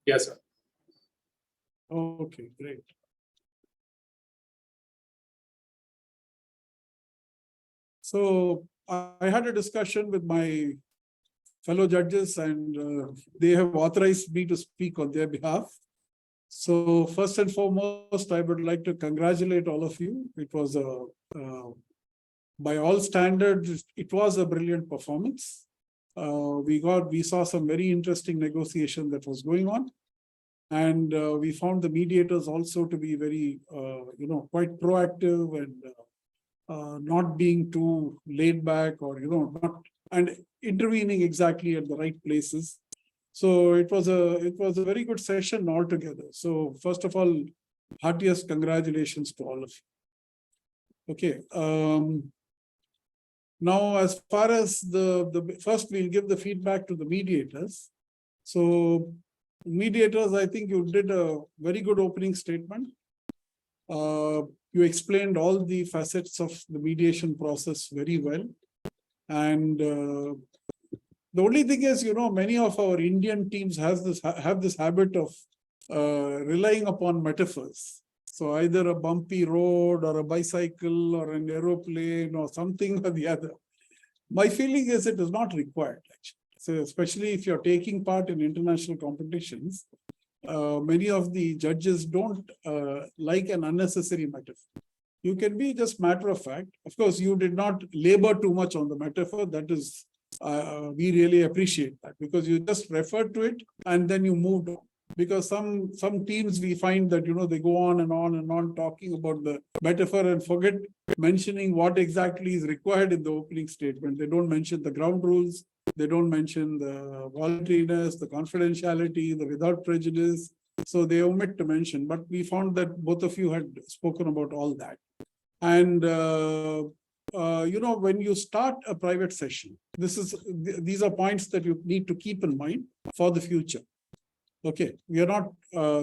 Yes, sir. Okay, great. So I had a discussion with my fellow judges and they have authorized me to speak on their behalf. So first and foremost, I would like to congratulate all of you. It was by all standards, it was a brilliant performance. We saw some very interesting negotiation that was going on. And we found the mediators also to be very, quite proactive and not being too laid back or, not and intervening exactly at the right places. So it was a very good session altogether. So first of all, heartiest congratulations to all of you. Okay. Now, as far as the first, we'll give the feedback to the mediators. So mediators, I think you did a very good opening statement. You explained all the facets of the mediation process very well. And the only thing is, many of our Indian teams have this habit of relying upon metaphors. So either a bumpy road or a bicycle or an aeroplane or something or the other. My feeling is it is not required, actually. So especially if you're taking part in international competitions, many of the judges don't like an unnecessary metaphor. You can be just matter of fact. Of course, you did not labor too much on the metaphor. That is, we really appreciate that because you just referred to it and then you moved on. Because some teams we find that they go on and on and on talking about the metaphor and forget mentioning what exactly is required in the opening statement. They don't mention the ground rules. They don't mention the voluntariness, the confidentiality, the without prejudice. So they omit to mention. But we found that both of you had spoken about all that. And when you start a private session, these are points that you need to keep in mind for the future. Okay, we are not,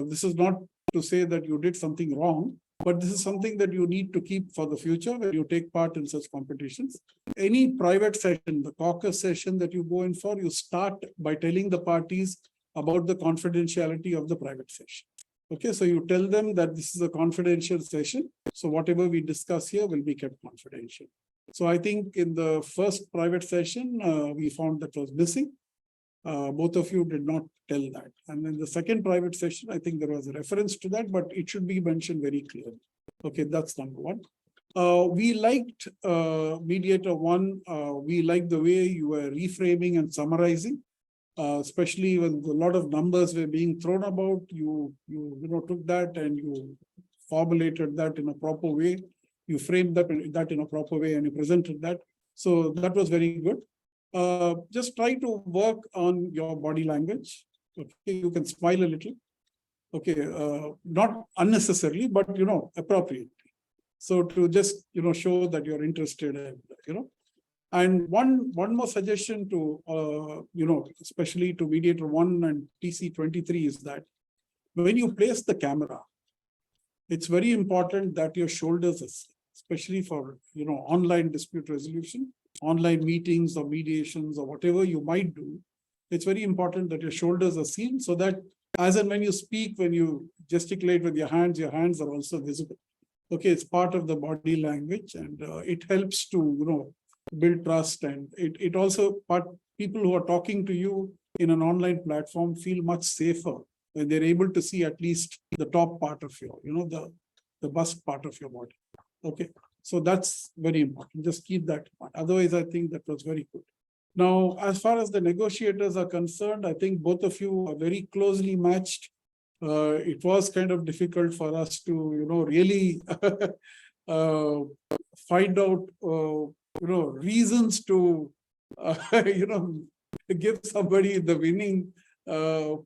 this is not to say that you did something wrong, but this is something that you need to keep for the future when you take part in such competitions. Any private session, the caucus session that you go in for, you start by telling the parties about the confidentiality of the private session. Okay, so you tell them that this is a confidential session. So whatever we discuss here will be kept confidential. So I think in the first private session, we found that was missing. Both of you did not tell that. And in the second private session, I think there was a reference to that, but it should be mentioned very clearly. Okay, that's number one. We liked Mediator 1. We liked the way you were reframing and summarizing, especially when a lot of numbers were being thrown about. You took that and you formulated that in a proper way. You framed that in a proper way and you presented that. So that was very good. Just try to work on your body language. Okay, you can smile a little. Okay, not unnecessarily, but appropriately. So to just show that you're interested and and one more suggestion to especially to Mediator 1 and TC23 is that when you place the camera, it's very important that your shoulders are, especially for online dispute resolution, online meetings or mediations or whatever you might do. It's very important that your shoulders are seen so that as and when you speak, when you gesticulate with your hands are also visible. Okay, it's part of the body language and it helps to build trust, and it also people who are talking to you in an online platform feel much safer when they're able to see at least the top part of your, the bust part of your body. Okay, so that's very important. Just keep that in mind. Otherwise, I think that was very good. Now, as far as the negotiators are concerned, I think both of you are very closely matched. It was kind of difficult for us to, really find out, reasons to, give somebody the winning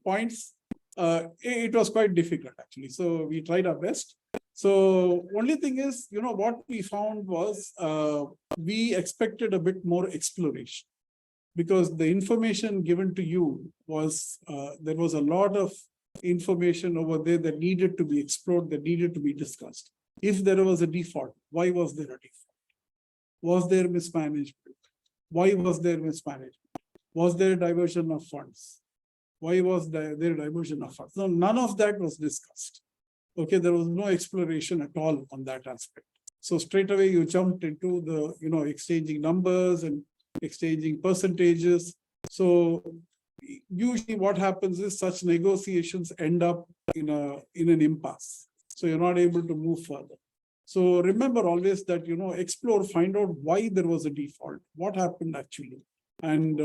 points. It was quite difficult, actually. So we tried our best. So only thing is, what we found was we expected a bit more exploration, because the information given to you was, there was a lot of information over there that needed to be explored, that needed to be discussed. If there was a default, why was there a default? Was there mismanagement? Why was there mismanagement? Was there diversion of funds? Why was there diversion of funds? No, none of that was discussed. Okay, there was no exploration at all on that aspect. So straight away you jumped into the, exchanging numbers and exchanging percentages. So usually what happens is such negotiations end up in an impasse. So you're not able to move further. So remember always that, explore, find out why there was a default, what happened actually, and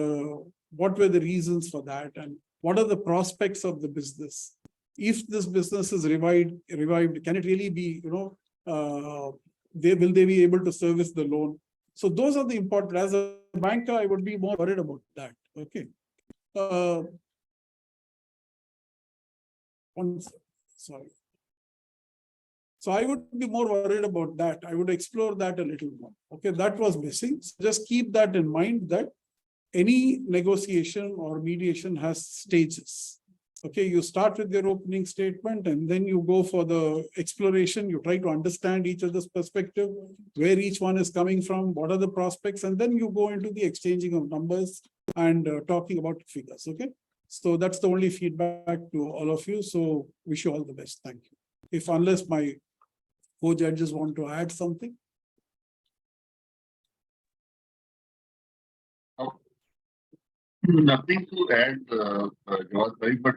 what were the reasons for that, and what are the prospects of the business. If this business is revived, can it really be, will they be able to service the loan? So those are the important. As a banker, I would be more worried about that. Okay. Sorry. So I would be more worried about that. I would explore that a little more. Okay, that was missing. So just keep that in mind that any negotiation or mediation has stages. Okay, you start with your opening statement and then you go for the exploration. You try to understand each other's perspective, where each one is coming from, what are the prospects, and then you go into the exchanging of numbers and talking about figures. Okay, so that's the only feedback to all of you. So wish you all the best. Thank you. If unless my co-judges want to add something. Nothing to add, Jawad, but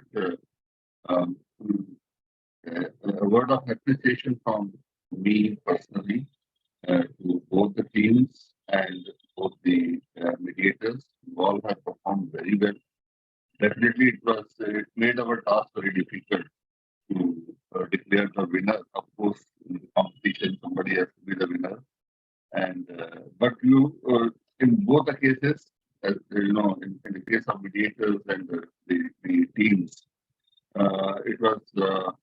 a word of appreciation from me personally to both the teams and both the mediators. You all have performed very well. Definitely, it made our task very difficult to declare the winner. Of course, in the competition, somebody has to be the winner. And but you, in both the cases, as in the case of mediators and the teams, it was a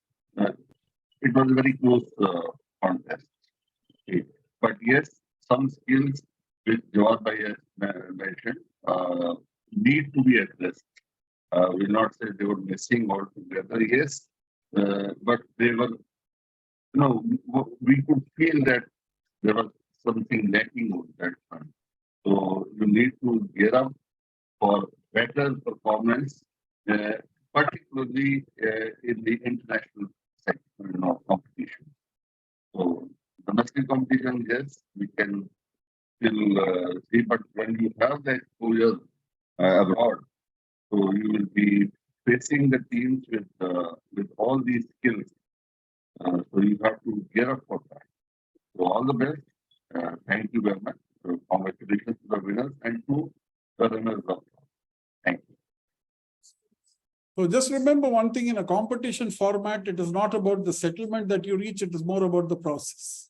very close contest. Okay. But yes, some skills which Jawad Bhai has mentioned need to be addressed. Will not say they were missing altogether. Yes, but they were. We could feel that there was something lacking on that front. So you need to gear up for better performance, particularly in the international sector, competition. So domestic competition, yes, we can still see, but when you have the exposure abroad, so you will be facing the teams with all these skills. So you have to gear up for that. So all the best. Thank you very much. Congratulations to the winners and to the runners up. Thank you. So just remember one thing, in a competition format, it is not about the settlement that you reach, it is more about the process.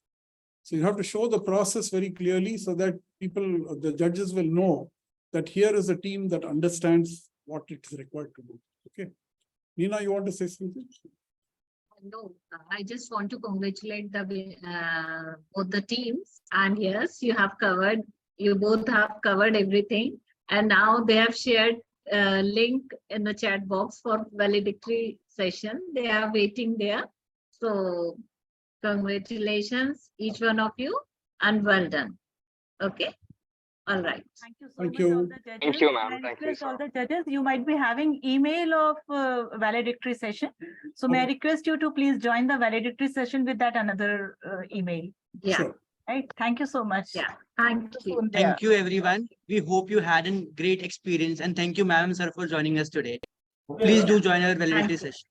So you have to show the process very clearly so that the judges will know that here is a team that understands what it is required to do. Okay. Nina, you want to say something? No, I just want to congratulate both the teams. And yes, you both have covered everything. And now they have shared a link in the chat box for valedictory session. They are waiting there. So congratulations, each one of you, and well done. Okay. All right. Thank you so Thank much, you. all the judges. Thank you, ma'am. I Thank you, request all sir. the judges, you might be having email of valedictory session. So may I request you to please join the valedictory session with that another email. Yeah. Sure. Right. Thank you so much. Yeah. Thank you. Thank you, everyone. We hope you had a great experience, and thank you, ma'am, sir, for joining us today. Please do join our valedictory session.